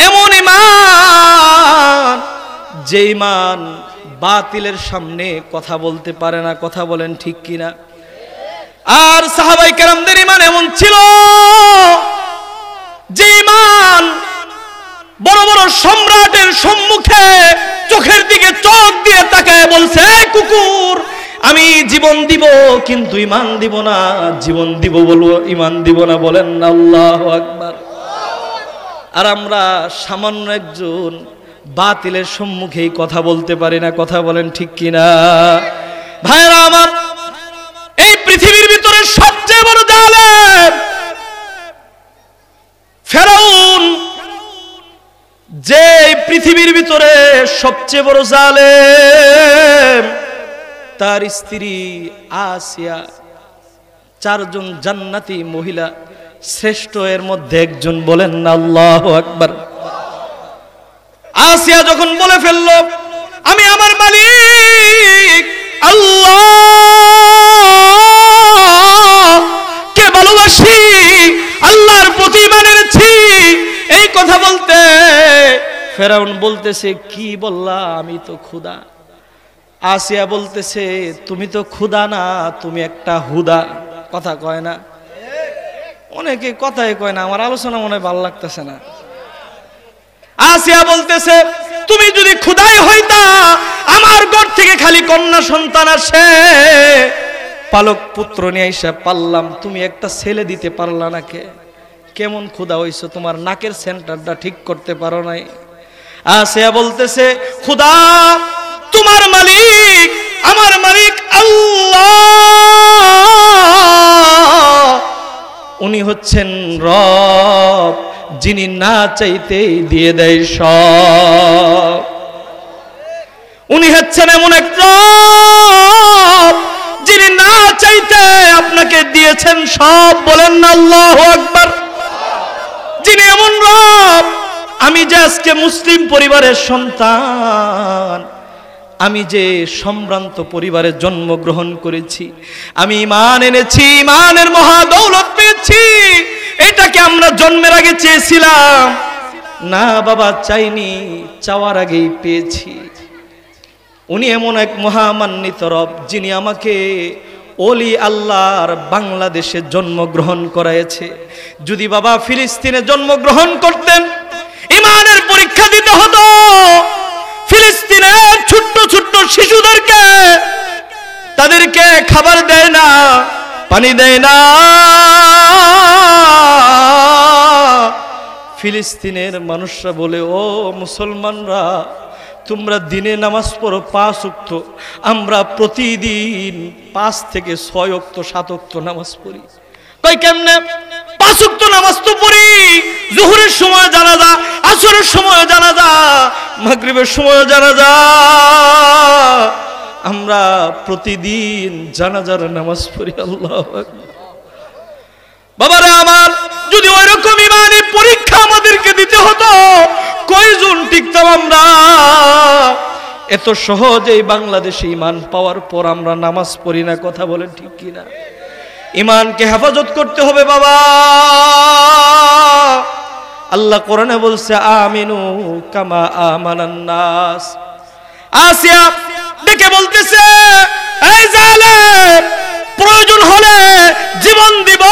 এমন ঈমান, যে ঈমান বাতিলের সামনে কথা বলতে পারে না। কথা বলেন ঠিক কিনা? আর সাহাবায়ে কেরামদের ঈমান এমন ছিল, যে ঈমান বড় বড় সম্রাটের সম্মুখে চোখের দিকে চোখ দিয়ে তাকায় বলছে, কুকুর আমি জীবন দিব কিন্তু ঈমান দিব না, জীবন দিব বলবো ঈমান দিব না, বলেন না আল্লাহু আকবার। আর আমরা সামান্য একজন বাতিলের সম্মুখেই কথা বলতে পারি না, কথা বলেন ঠিক কিনা? ভাইরা আমার, এই পৃথিবীর ভিতরে সবচেয়ে বড় জালেম ফেরাউন, যে পৃথিবীর ভিতরে সবচেয়ে বড় জালেম, তার স্ত্রী আসিয়া, চারজন জান্নাতি মহিলা শ্রেষ্ঠ এর মধ্যে একজন, বলেন না আল্লাহু আকবার। আসিয়া যখন বলে ফেলল আমি আমার মালিক আল্লাহ কে ভালোবাসি, আল্লাহর প্রতি ঈমান এনেছি, এই কথা বলতে ফেরাউন বলতেছে কি বললা, আমি তো ক্ষুধা। আসিয়া বলতেছে তুমি তো ক্ষুধা না, তুমি একটা হুদা। কথা কয় না, অনেকে কথাই কয় না, আমার আলোচনা মনে হয় ভালো লাগতেছে না। আসিয়া বলতেছে তুমি যদি ক্ষুধাই হইতা, আমার ঘর থেকে খালি কন্যা সন্তান আসে, পালক পুত্র নিয়ে এসে পারলাম, তুমি একটা ছেলে দিতে পারলা না কে? কেমন ক্ষুধা হইছো, তোমার নাকের সেন্টারটা ঠিক করতে পারো নাই। আসিয়া বলতেছে খোদা তোমার মালিক, আমার মালিক আল্লাহ, উনি হচ্ছেন রব, যিনি না চাইতেই দিয়ে দেয় সব। উনি হচ্ছেন এমন এক রব যিনি না চাইতে আপনাকে দিয়েছেন সব, বলেন না আল্লাহু আকবার। যিনি এমন রব, আমি যে আজকে মুসলিম পরিবারের সন্তান, আমি যে সম্ভ্রান্ত পরিবারে জন্মগ্রহণ করেছি, আমি ঈমান এনেছি, ঈমানের মহা দৌলত পেয়েছি, এটাকে আমরা জন্মের আগে চেয়েছিলাম না বাবা, চাইনি, চাওয়ার আগেই পেয়েছি। উনি এমন এক মহামান্বিত রব, যিনি আমাকে ওলি আল্লাহর বাংলাদেশে জন্মগ্রহণ করাইছে। যদি বাবা ফিলিস্তিনে জন্মগ্রহণ করতেন, ঈমানের পরীক্ষা দিতে হতো। ফিলিস্তিনের ছোট্ট ছোট্ট শিশুদেরকে, তাদেরকে খাবার দেয় না, পানি দেয় না। ফিলিস্তিনের মানুষরা বলে ও মুসলমানরা, তোমরা দিনে নামাজ পড়ো 5 ওয়াক্ত, আমরা প্রতিদিন 5 থেকে 6 ওয়াক্ত 7 ওয়াক্ত নামাজ পড়ি। কই কেমনে? 5 ওয়াক্ত নামাজ তো পড়ি, জোহরের সময় জানাজা, আসরের সময় জানাজা, মাগরিবের সময় জানাজা, আমরা প্রতিদিন জানাজার নামাজ পড়ি। আল্লাহু আকবার। বাবারে আমার, যদি ওই রকম ঈমানের পরীক্ষা আমাদেরকে দিতে হতো, কয়জন টিকতাম আমরা? এত সহজেই বাংলাদেশে ঈমান পাওয়ার পর আমরা নামাজ পড়ি না, কথা বলেন ঠিক কিনা? ঈমানকে হেফাজত করতে হবে বাবা। আল্লাহ কোরআনে বলছে আমিনু কামা আমানান নাস। আসিয়া ডেকে বলতেছে এই জালেম, প্রয়োজন হলে জীবন দিব,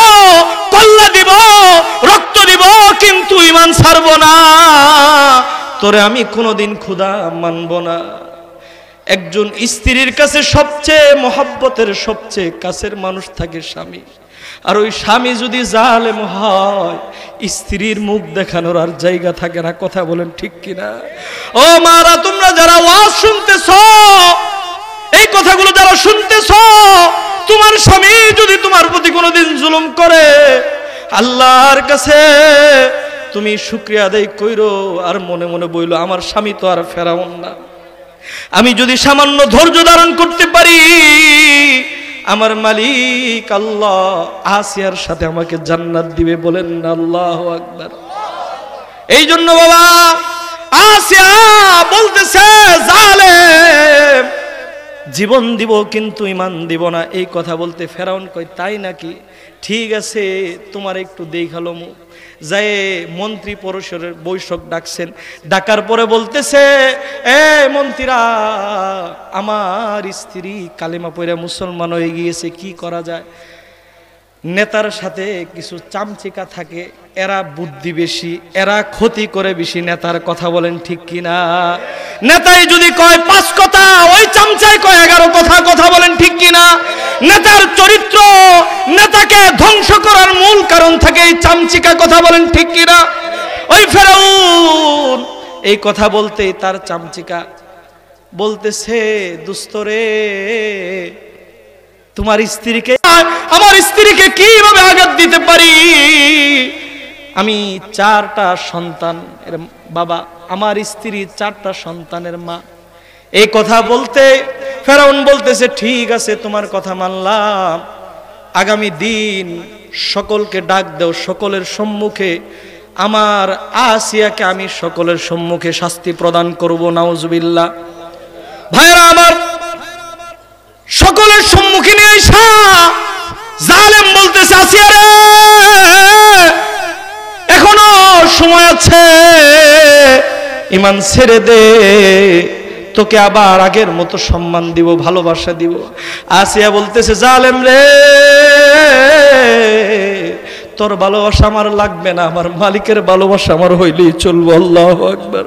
কল্লা দিব, রক্ত দিব, কিন্তু ঈমান ছাড়ব না, তোরে আমি কোনোদিন খোদা মানব না। একজন স্ত্রীর কাছে সবচেয়ে মহব্বতের, সবচেয়ে কাছের মানুষ থাকে স্বামী। আর ওই স্বামী যদি জালেম হয়, স্ত্রীর মুখ দেখানোর আর জায়গা থাকে না, কথা বলেন ঠিক কিনা? ও মারা, তোমরা যারা ওয়াজ শুনতেছ, এই কথাগুলো যারা শুনতেছ, তোমার স্বামী যদি তোমার প্রতি কোনোদিন জুলুম করে, আল্লাহর কাছে তুমি শুকরিয়া আদায় কইরো, আর মনে মনে বইলো আমার স্বামী তো আর ফেরাউন না। আমি যদি সামান্য ধৈর্য ধারণ করতে পারি, আমার মালিক আল্লাহ আসিয়ার সাথে আমাকে জান্নাত দিবে, বলেন না আল্লাহু আকবার। এই জন্য বাবা আসিয়া বলতেছে জালেম, জীবন দিব কিন্তু ঈমান দিব না, এই কথা বলতে ফেরাউন কয় তাই নাকি? ঠিক আছে, তোমার একটু দেখালো মুখ। যায় মন্ত্রী পরিষদের বৈঠক ডাকছেন, ডাকার পরে বলতেছে এ মন্ত্রীরা, আমার স্ত্রী কালেমা পড়ে মুসলমান হয়ে গিয়েছে, কি করা যায়? নেতার সাথে কিছু চামচিকা থাকে, এরা বুদ্ধি বেশি, এরা ক্ষতি করে বেশি। নেতার কথা বলেন ঠিক কিনা? নেতাই যদি কয় 5 কথা, ওই চামচাই কয় 11 কথা। কথা বলেন ঠিক কিনা? নেতার চরিত্র, নেতাকে ধ্বংস করার মূল কারণ থাকে এই চামচিকা। কথা বলেন ঠিক কিনা? ওই ফেরাউন এই কথা বলতেই তার চামচিকা বলতেছে, দুস্তরে তোমার স্ত্রীকে, আমার স্ত্রীকে কিভাবে আঘাত দিতে পারি? আমি 4টা সন্তান এর বাবা, আমার স্ত্রী 4টা সন্তানের মা। এই কথা বলতে ফেরাউন বলতেছে, ঠিক আছে তোমার কথা মানলাম, আগামী দিন সকলকে ডাক দাও, সকলের সম্মুখে আমার আসিয়াকে আমি সকলের সম্মুখে শাস্তি প্রদান করব। নাউজুবিল্লাহ। ভাইরা আমার, সকলের সম্মুখে নিয়ে আসা জালেম বলতেছে, আসিয়া রে এখনো সময় আছে, ঈমান ছেড়ে দে, তোকে আবার আগের মতো সম্মান দিব, ভালোবাসা দিব। আসিয়া বলতেছে, জালেম রে তোর ভালোবাসা আমার লাগবে না, আমার মালিকের ভালোবাসা আমার হইলেই চলবে। আল্লাহু আকবার।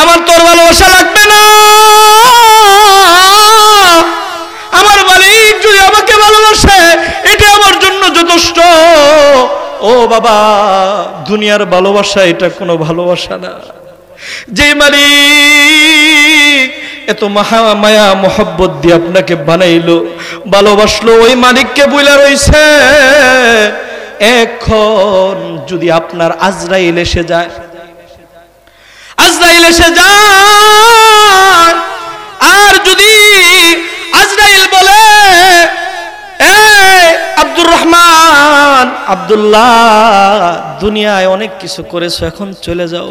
আমার তোর ভালোবাসা লাগবে না, আমার মালিক যদি আমাকে ভালোবাসে এটা আমার জন্য যথেষ্ট। ও বাবা, দুনিয়ার ভালোবাসা এটা কোনো ভালোবাসা না। যে মালিক এত মায়া মোহব্বত দিয়ে আপনাকে বানাইলো, ভালোবাসলো, ওই মালিককে বইলা রইছে। এখন যদি আপনার আজরাইল এসে যায়, আজরাইল এসে যায়, আর যদি আজরাইল বলে, আব্দুর রহমান, আব্দুল্লাহ, দুনিয়ায় অনেক কিছু করেছো, এখন চলে যাও।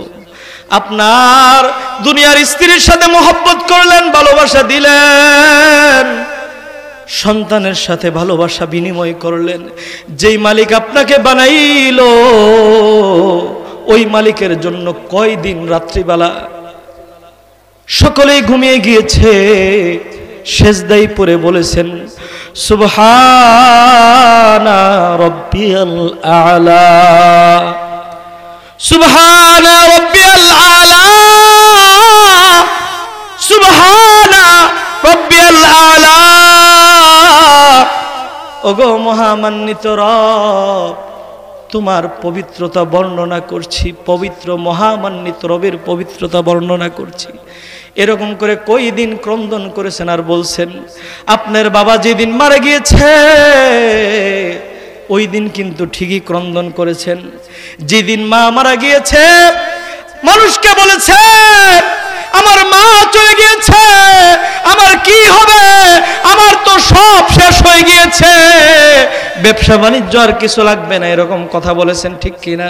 আপনার দুনিয়ার স্ত্রীর সাথে মহব্বত করলেন, ভালোবাসা দিলেন, সন্তানের সাথে ভালোবাসা বিনিময় করলেন। যেই মালিক আপনাকে বানাইলো ওই মালিকের জন্য কয়দিন রাত্রিবেলা সকলেই ঘুমিয়ে গিয়েছে, সেজদায় পড়ে বলেছেন, সুবহানা রাব্বিয়াল আলা, সুবহানা রাব্বিয়াল আলা, সুবহানা রাব্বিয়াল আলা। ওগো মহামান্বিত রব, তোমার পবিত্রতা বর্ণনা করছি, পবিত্র মহামান্বিত রবের পবিত্রতা বর্ণনা করছি। এরকম করে কয়দিন ক্রন্দন করেছেন আর বলছেন, আপনার বাবা যেদিন মারা গিয়েছে ওই দিন কিন্তু ঠিকই ক্রন্দন করেছেন। যেদিন মা মারা গিয়েছে মানুষকে বলেছে, আমার মা চলে গিয়েছে, আমার কি হবে, আমার তো সব শেষ হয়ে গিয়েছে, ব্যবসা বাণিজ্য আর কিছু লাগবে না, এরকম কথা বলেছেন ঠিক কিনা?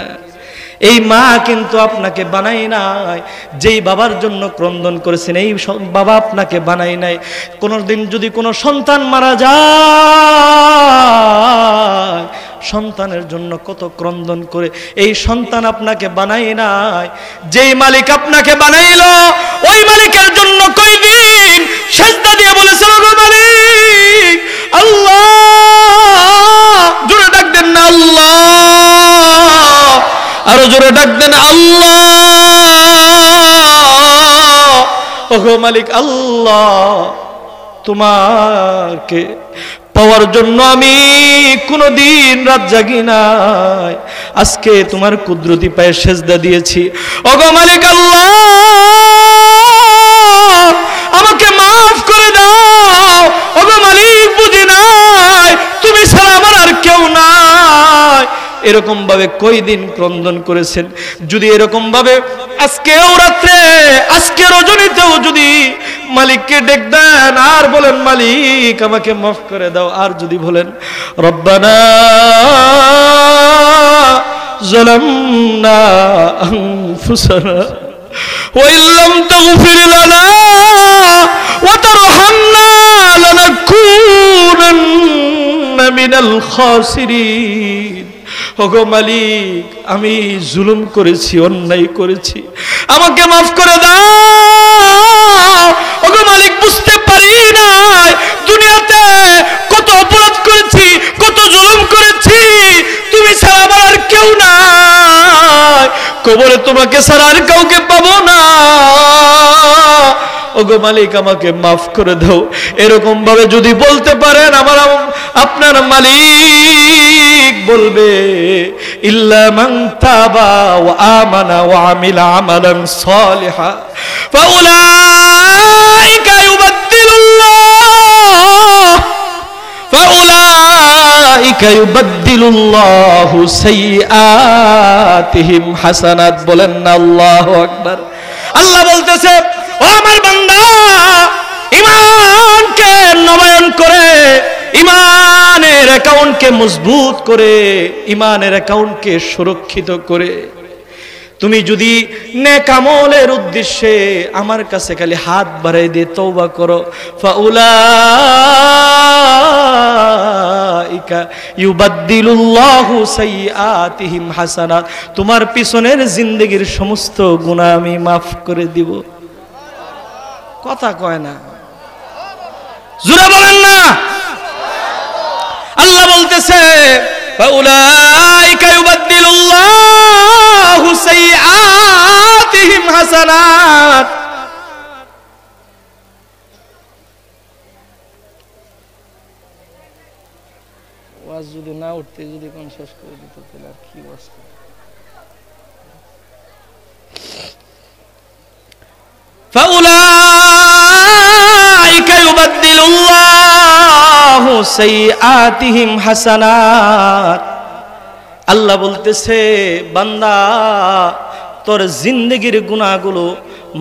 এই মা কিন্তু আপনাকে বানাই নাই। যেই বাবার জন্য ক্রন্দন করেছেন এই বাবা আপনাকে বানাই নাই। কোনোদিন যদি কোনো সন্তান মারা যায়, সন্তানের জন্য কত ক্রন্দন করে, এই সন্তান আপনাকে বানাই নাই। যেই মালিক আপনাকে বানাইলো ওই মালিকের জন্য কয়দিন সেজদা দিয়ে বলেছেন, ওগো মালিক আল্লাহ, জোরে ডাক দেন না আল্লাহ, আরো জোরে ডাক দেন আল্লাহ। ওগো মালিক আল্লাহ, তোমাকে পাওয়ার জন্য আমি কোনদিন রাত জাগি নাই, আজকে তোমার কুদরতি পায়ে সেজদা দিয়েছি। ওগো মালিক আল্লাহ, আমাকে মাফ করে দাও। ওগো মালিক, বুঝি নাই তুমি ছাড়া আমার আর কেউ নাই। এরকম ভাবে কয়দিন ক্রন্দন করেছেন। যদি এরকম ভাবে আজকেও রাত্রে, আজকে রজনীতেও যদি মালিককে ডেক দেন আর বলেন, মালিক আমাকে মাফ করে দাও, আর যদি বলেন, রব্বানা যালামনা আনফুসানা ওয়া ইল্লাম তাগফির লানা ওয়া তারহামনা লানাকুনান্না মিনাল খাসিরিন। ওগো মালিক, আমি জুলুম করেছি, অন্যায় করেছি, আমাকে মাফ করে দাও। ওগো মালিক, বুঝতে পারি নাই দুনিয়াতে কত অপরাধ করেছি, কত জুলুম করেছি, তুমি ছাড়া আমার আর কেউ নাই, কবরে তোমাকে ছাড়া আর কাউকে পাবো না, ওগো মালিক আমাকে মাফ করে দাও। এরকম ভাবে যদি বলতে পারেন, আমার আপনার মালিক বলবে ইল্লা মান তাবা ওয়া আমানা ওয়া আমিলা আমালান সালিহা ফাউলাইকা ইউবাদদিলুল্লাহু সাইয়্যাতিহিম হাসানাত। বলেন না আল্লাহু আকবার। আল্লাহ বলতেছে, ও আমার বান্দা, ঈমানকে নবায়ন করে, ঈমানের অ্যাকাউন্টকে মজবুত করে, ঈমানের অ্যাকাউন্টকে সুরক্ষিত করে তুমি যদি নেক আমলের উদ্দেশ্যে আমার কাছে খালি হাত বাড়াই দিয়ে তওবা করো, ফাউলাইকা ইউবাদদিলুল্লাহু সাইয়্যাতিহিম হাসানাত, তোমার পিছনের জিন্দেগীর সমস্ত গুনাহ আমি মাফ করে দিব। কথা কয় না, জোরে বলেন না। আল্লাহ বলতেছে, ফাউলাইকা ইউবাদদিলুল্লাহু সাইয়্যাতিহিম হাসানাত। ওয়াজ যদি না উঠতে যদি কোন শেষ করে দিত তাহলে আর কি ওয়াজ করে। ফাউলাইকা ইউবাদদিলুল্লাহু সাইয়্যাতিহিম হাসানাত। আল্লাহ বলতেছে, বান্দা তোর জিন্দেগির গুনাহগুলো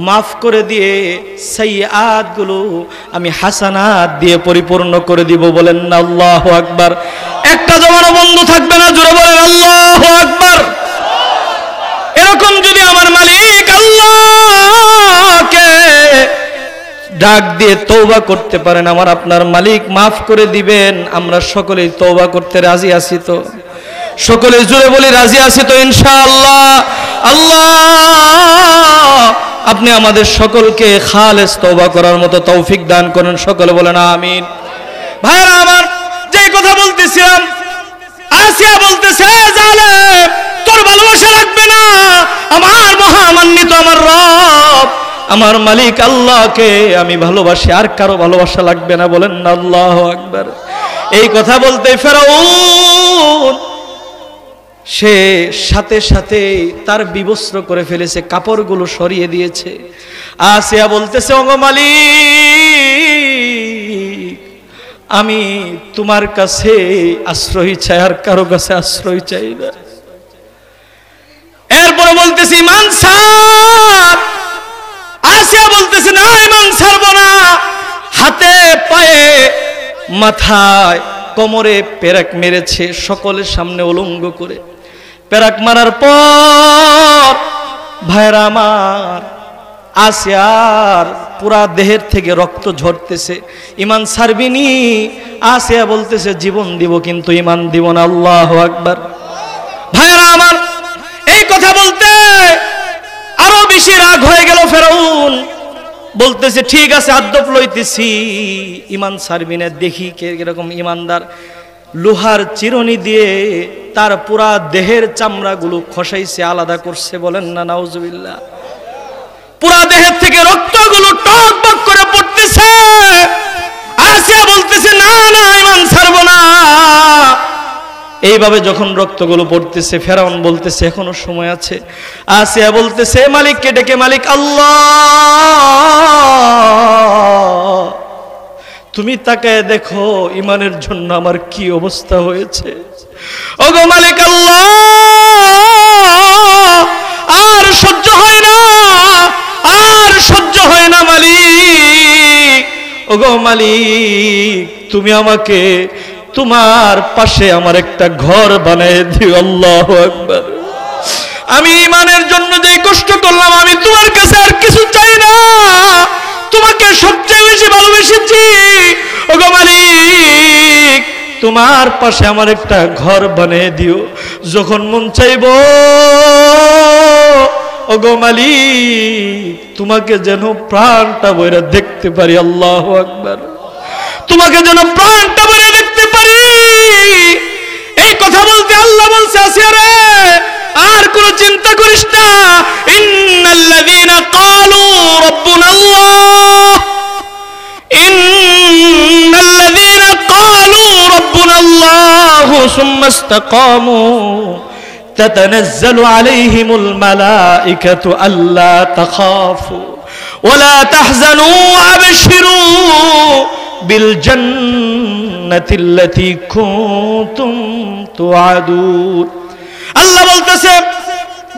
মাফ করে দিয়ে সাইয়্যাতগুলো আমি হাসানাত দিয়ে পরিপূর্ণ করে দিব। বলেন না আল্লাহু আকবার। একটা জমানো বন্ধ থাকবে না, জোরে বলেন আল্লাহু আকবার। এরকম যদি আমার মালিক আল্লাহকে ডাক দিয়ে তওবা করতে পারেন, আমার আপনার মালিক মাফ করে দিবেন। আমরা সকলেই তওবা করতে রাজি আছি তো? সকলে জোরে বলি রাজি আছি তো ইনশাআল্লাহ। আল্লাহ আপনি আমাদের সকলকে খালেস তওবা করার মতো তৌফিক দান করেন। সকলে বলেন আমিন। ভাইরা আমার, যে কথা বলতেছিলাম, আসিয়া বলতেছে, জালেম তোর ভালোবাসা লাগবে না, আমার মহামান্বিত আমার রব আমার মালিক আল্লাহকে আমি ভালোবাসি, আর কারো ভালোবাসা লাগবে না। বলেন না আল্লাহু আকবার। এই কথা বলতে ফেরাউন সে সাথে সাথে তার বিবস্ত্র করে ফেলেছে, কাপড়গুলো সরিয়ে দিয়েছে। আসিয়া বলতেছে, ওগো মালিক আমি তোমার কাছে আশ্রয় চাই, আর কারো কাছে আশ্রয় চাই না। এরপরে বলতেছি ঈমান ছাড়। আসিয়া বলতেছে, না ঈমান ছাড়বো না। হাতে পায়ে মাথায় কোমরে পেরেক মেরেছে, সকলের সামনে উলঙ্গ করে। পেরেক মারার পর ভাইরা আমার, আসিয়ার পুরা দেহের থেকে রক্ত ঝরতেছে। ঈমান ছাড়বিনি? আসিয়া বলতেছে, জীবন দিব কিন্তু ঈমান দিব না। আল্লাহু আকবার। ভাইরা আমার, এই কথা বলতে আরো বেশি রাগ হয়ে গেল ফেরাউন। বলতেছে, ঠিক আছে আদ্দপ লইতেছি, ঈমান ছাড়বি না, দেখি কে এরকম ঈমানদার। লোহার চিরুনি দিয়ে তার পুরা দেহের চামড়াগুলো খসাইছে, আলাদা করছে। বলেন না নাউজুবিল্লাহ। পুরা দেহের থেকে রক্তগুলো টকবক করে পড়তেছে। আসিয়া বলতেছে, না না ঈমান ছাড়বো না। এইভাবে যখন রক্তগুলো পড়তেছে, ফেরাউন বলতেছে এখনো সময় আছে। আসিয়া বলতেছে, মালিককে ডেকে, মালিক আল্লাহ তুমি তাকায় দেখো ঈমানের জন্য আমার কি অবস্থা হয়েছে। ওগো মালিক আল্লাহ, আর সহ্য হয় না, আর সহ্য হয় না মালিক। ওগো মালিক তুমি আমাকে তোমার পাশে আমার একটা ঘর বানিয়ে দিও। আল্লাহু আকবার। আমি ঈমানের জন্য যে কষ্ট করলাম, আমি তোমার কাছে আর কিছু চাই না, তোমাকে সবচেয়ে বেশি ভালোবেসেছি। ওগো মালিক তোমার পাশে আমার একটা ঘর বানিয়ে দিও, যখন মন চাইবো ওগো মালিক তোমাকে যেন প্রাণটা ভরে দেখতে পারি। আল্লাহু আকবার। তোমাকে যেন প্রাণটা ভরে দেখতে পারি। কথা বলতে আল্লাহ বলছে আসিয়া রে আর কোনো চিন্তা করিস না ইন্নাল্লাযীনা ক্বালু রাব্বুনাল্লাহ ইন্নাল্লাযীনা ক্বালু রাব্বুনাল্লাহু সুম্মা ইসতাকামু তাতানাজ্জালু আলাইহিমুল মালাইকাতু আল্লা তাখাফু ওয়ালা তাহজানু আবশিরু বিল জান্নাতিল্লাতী কুনতুম তুআদুন আল্লাহ বলতেছে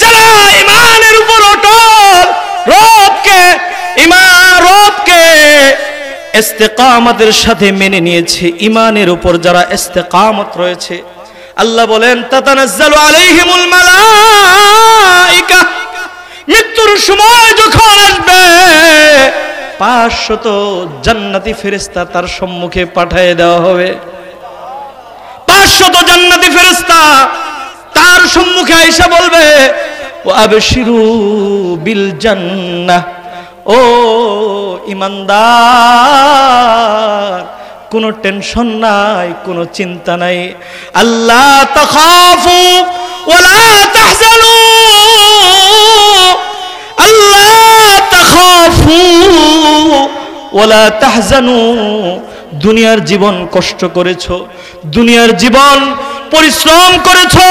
যারা ঈমানের উপর অটল রবকে ইস্তেকামতের সাথে মেনে নিয়েছে ঈমানের উপর যারা ইস্তেকামত রয়েছে আল্লাহ বলেন তাতানাজ্জালু আলাইহিমুল মালাইকা মৃত্যুর সময় যখন আসবে 500 জান্নাতি ফেরেশতা তার সম্মুখে পাঠিয়ে দেওয়া হবে 500 জান্নাতি ফেরেশতা তার সম্মুখে আয়েশা বলবে ও আবশিরু বিল জান্নাহ ও ঈমানদার কোনো টেনশন নাই কোনো চিন্তা নাই আল্লাহ তাখাফু ওয়ালা তাহজানু আল্লাহ তাখাফু ওয়ালা তাহজানু দুনিয়ার জীবন কষ্ট করেছো দুনিয়ার জীবন পরিশ্রম করেছো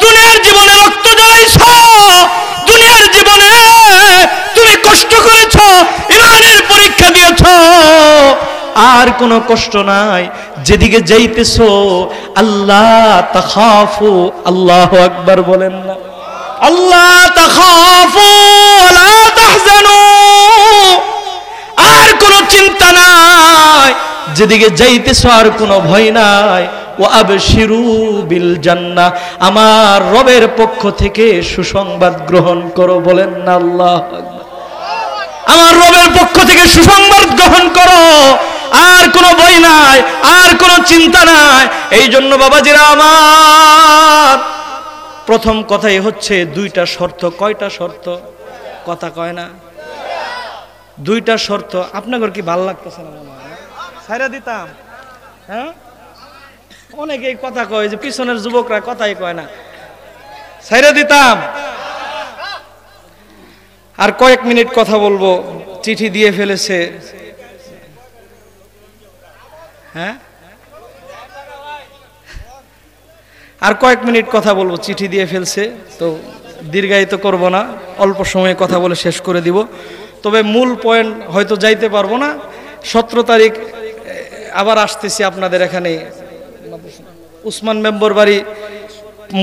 দুনিয়ার জীবনে রক্ত ঝরাইছো দুনিয়ার জীবনে তুমি কষ্ট করেছো ঈমানের পরীক্ষা দিয়েছো আর কোনো কষ্ট নাই যেদিকে যাইতেছো আল্লাহ তাখাফু আল্লাহু আকবার বলেন না আল্লাহ তাখাফু ওয়ালা তাহজানু আর কোনো চিন্তা নাই যেদিকে যাইতেছো আর কোনো ভয় নাই ওয়া আবশিরু বিল জান্নাহ আমার রবের পক্ষ থেকে সুসংবাদ গ্রহণ করো বলেন না আল্লাহু আকবার আমার রবের পক্ষ থেকে সুসংবাদ গ্রহণ করো আর কোনো ভয় নাই আর কোনো চিন্তা নাই এই জন্য বাবাজিরা আমার প্রথম কথাই হচ্ছে দুইটা শর্ত কয়টা শর্ত কথা কয় না দুইটা শর্ত আপনাদের কি ভালো লাগতেছে না মনে হয় ছাইরা দিতাম হ্যাঁ অনেকেই কথা কয় যে পিছনের যুবকরা কথাই কয় না ছাইরা দিতাম আর কয়েক মিনিট কথা বলবো চিঠি দিয়ে ফেলেছে হ্যাঁ আর কয়েক মিনিট কথা বলবো চিঠি দিয়ে ফেলছে তো দীর্ঘায়িত করব না অল্প সময়ে কথা বলে শেষ করে দিব তবে মূল পয়েন্ট হয়তো যাইতে পারবো না 17 তারিখ আবার আসতেছি আপনাদের এখানে উসমান মেম্বর বাড়ি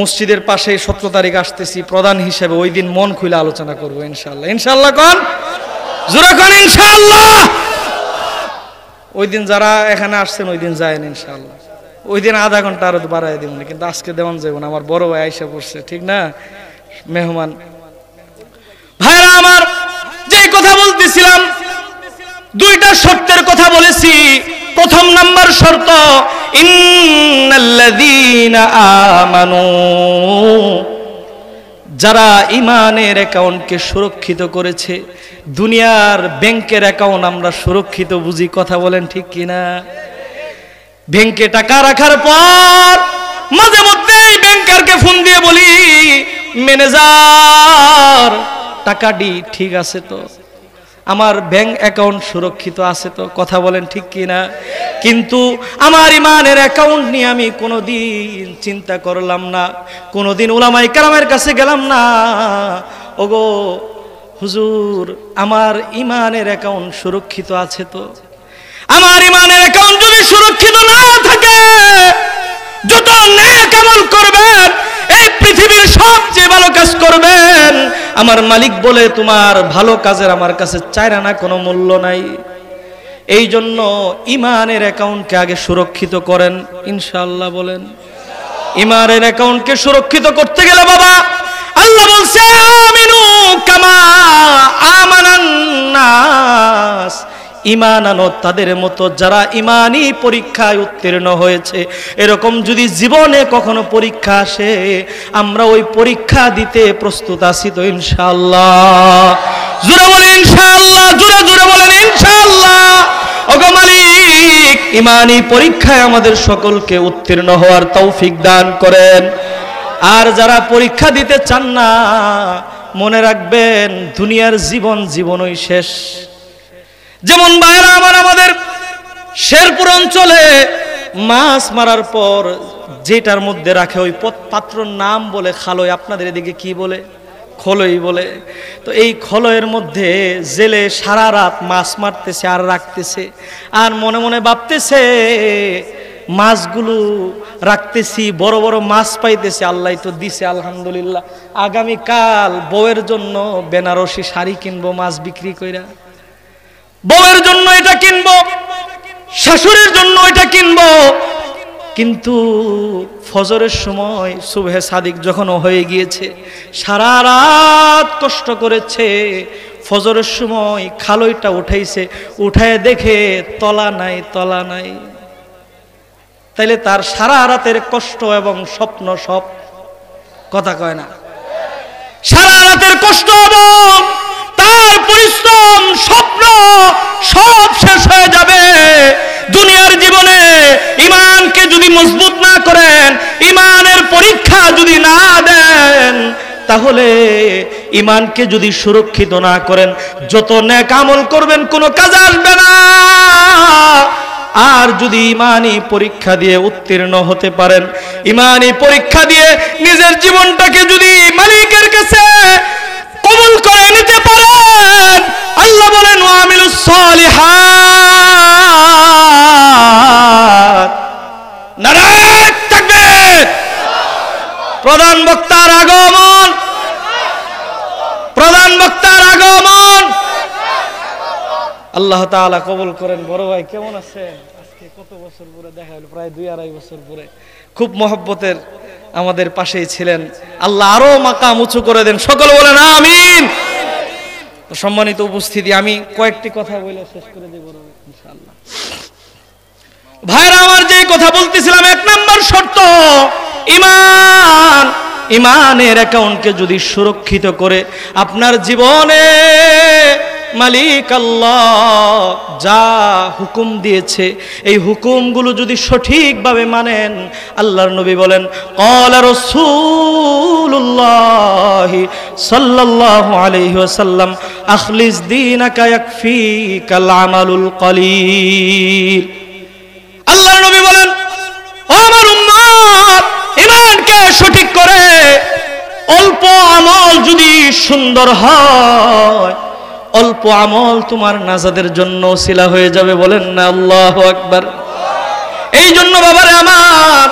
মসজিদের পাশে 17 তারিখ আসতেছি প্রধান হিসেবে ওই দিন মন খুলে আলোচনা করবো ইনশাআল্লাহ ইনশাআল্লাহ কোন জোরে কোন ইনশাআল্লাহ ওই দিন যারা এখানে আসছেন ওই দিন যায়েন ইনশাআল্লাহ ওই দিন আধা ঘন্টা আরো বাড়াই দিব না কিন্তু আজকে দেওয়ান যাবো না আমার বড় ভাই আইসা পড়ছে ঠিক না মেহমান ভাইরা আমার যে কথা বলতেছিলাম দুইটা শর্তের কথা বলেছি প্রথম নাম্বার শর্ত ইন্নাল্লাযীনা আমানু যারা ঈমানের অ্যাকাউন্টকে সুরক্ষিত করেছে দুনিয়ার ব্যাংকের অ্যাকাউন্ট আমরা সুরক্ষিত বুঝি কথা বলেন ঠিক কিনা ব্যাংকে টাকা রাখার পর মাঝে মধ্যে ব্যাংকারকে ফোন দিয়ে বলি ম্যানেজার টাকাটি ঠিক আছে তো আমার ব্যাংক অ্যাকাউন্ট সুরক্ষিত আছে তো কথা বলেন ঠিক কিনা কিন্তু আমার ঈমানের অ্যাকাউন্ট নিয়ে আমি কোনোদিন চিন্তা করলাম না কোনোদিন উলামায়ে কেরামের কাছে গেলাম না ওগো হুজুর আমার ঈমানের অ্যাকাউন্ট সুরক্ষিত আছে তো আমার ঈমানের অ্যাকাউন্ট যদি সুরক্ষিত না থাকে যত নেক আমল করবেন এই পৃথিবীর সবচেয়ে ভালো কাজ করবেন আমার মালিক বলে তোমার ভালো কাজের আমার কাছে চাইরা না কোনো মূল্য নাই এই জন্য ঈমানের অ্যাকাউন্টকে আগে সুরক্ষিত করেন ইনশাআল্লাহ বলেন ঈমানের অ্যাকাউন্টকে সুরক্ষিত করতে গেলে বাবা আল্লাহ বলছে আমিনু কামা আমানান নাস ঈমান আনো তাদের মতো যারা ঈমানি পরীক্ষায় উত্তীর্ণ হয়েছে এরকম যদি জীবনে কখনো পরীক্ষা আসে আমরা ওই পরীক্ষা দিতে প্রস্তুত আছি তো ইনশাআল্লাহ জোরে বলেন ইনশাআল্লাহ জোরে জোরে বলেন ইনশাআল্লাহ ওগো মালিক ঈমানি পরীক্ষায় আমাদের সকলকে উত্তীর্ণ হওয়ার তৌফিক দান করেন। আর যারা পরীক্ষা দিতে চান না, মনে রাখবেন দুনিয়ার জীবনই শেষ। যেমন ভাইরা আমাদের শেরপুর অঞ্চলে মাছ মারার পর যেটার মধ্যে রাখে ওই পাত্রর নাম বলে খালই, আপনাদের এদিকে কি বলে? খলই বলে। তো এই খলয়ের মধ্যে জেলে সারা রাত মাছ মারতেছে আর রাখতেছে, আর মনে মনে ভাবতেছে মাছগুলো রাখতেছি, বড় বড় মাছ পাইতেছে, আল্লাহ তো দিছে আলহামদুলিল্লাহ, আগামীকাল বউয়ের জন্য বেনারসি শাড়ি কিনবো মাছ বিক্রি কইরা, বউয়ের জন্য এটা কিনবো, শাশুড়ির জন্য এটা কিনবো। কিন্তু ফজরের সময় সুবহে সাদিক যখন হয়ে গিয়েছে, সারা রাত কষ্ট করেছে, ফজরের সময় খালইটা উঠাইছে, উঠায় দেখে তলা নাই। তাইলে তার সারা রাতের কষ্ট এবং স্বপ্ন সব কথা কয় না, সারা রাতের কষ্ট এবং তার পরিশ্রম স্বপ্ন সব শেষ হয়ে যাবে। দুনিয়ার জীবনে ঈমানকে যদি মজবুত না করেন, ঈমানের পরীক্ষা যদি না দেন, তাহলে ঈমানকে যদি সুরক্ষিত না করেন, যত নেক আমল করবেন কোনো কাজে আসবে না। আর যদি ঈমানি পরীক্ষা দিয়ে উত্তীর্ণ হতে পারেন, ঈমানি পরীক্ষা দিয়ে নিজের জীবনটাকে যদি মালিকের কাছে কবুল করে নিতে পারেন, আল্লাহ বলেন ওয়ামিলুস সালিহাত। নারায়ে তাকবীর। প্রধান বক্তার আগমন, প্রধান বক্তার আগমন। আল্লাহ তাআলা কবুল করেন। বড় ভাই কেমন আছেন? আজকে কত বছর পরে দেখা হলো, প্রায় 2-2.5 বছর পরে। খুব মহব্বতের আমাদের পাশেই ছিলেন। আল্লাহ আরো মাকাম উঁচু করে দেন, সকলে বলেন আমিন। সম্মানিত উপস্থিতি, আমি কয়েকটি কথা বলে শেষ করে দেব ইনশাআল্লাহ। ভাইরা আমার, যে কথা বলতেছিলাম, 1 নম্বর শর্ত ঈমান। ঈমানের অ্যাকাউন্টকে যদি সুরক্ষিত করে আপনার জীবনে মালিক আল্লাহ যা হুকুম দিয়েছে, এই হুকুমগুলো যদি সঠিকভাবে মানেন, আল্লাহর নবী বলেন ক্বালা রাসূলুল্লাহ সাল্লাল্লাহু আলাইহি ওয়াসাল্লাম আখলিস দীনাকা ইয়াকফিকাল আমালুল কলিল। আল্লাহর নবী বলেন, ও আমার উম্মত, ঈমানকে সঠিক করে অল্প আমল যদি সুন্দর হয়, অল্প আমল তোমার নাজাদের জন্য ওসিলা হয়ে যাবে। বলেন না আল্লাহু আকবার। এই জন্য বাবারে আমার,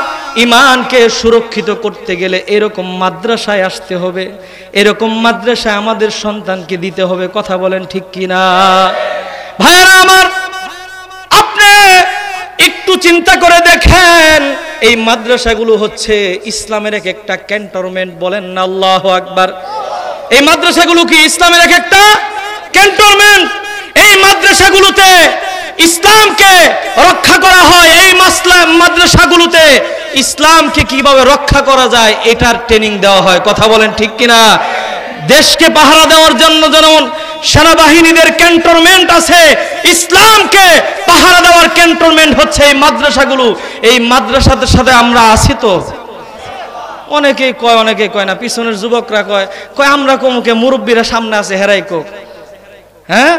ঈমানকে সুরক্ষিত করতে গেলে এরকম মাদ্রাসায় আসতে হবে, এরকম মাদ্রাসায় আমাদের সন্তানকে দিতে হবে। কথা বলেন ঠিক কিনা? ভাইরা আমার, আপনি একটু চিন্তা করে দেখেন, এই মাদ্রাসাগুলো হচ্ছে ইসলামের এক একটা ক্যান্টনমেন্ট। বলেন না আল্লাহু আকবার। এই মাদ্রাসাগুলো কি ইসলামের এক একটা ক্যান্টনমেন্ট? এই মাদ্রাসাগুলোতে ইসলামকে রক্ষা করা হয়, এই মাদ্রাসাগুলোতে ইসলামকে কিভাবে রক্ষা করা যায় এটার ট্রেনিং দেওয়া হয়। কথা বলেন ঠিক কিনা? দেশকে পাহারা দেওয়ার জন্য যেমন সেনাবাহিনীদের ক্যান্টনমেন্ট আছে, ইসলামকে পাহারা দেওয়ার ক্যান্টনমেন্ট হচ্ছে এই মাদ্রাসাগুলো। এই মাদ্রাসাদের সাথে আমরা আছি তো? অনেকেই কয়, অনেকেই কয় না, পিছনের যুবকরা কয় আমরা কমুকে, মুরব্বীরা সামনে আছে হেরাই কোক। হ্যাঁ,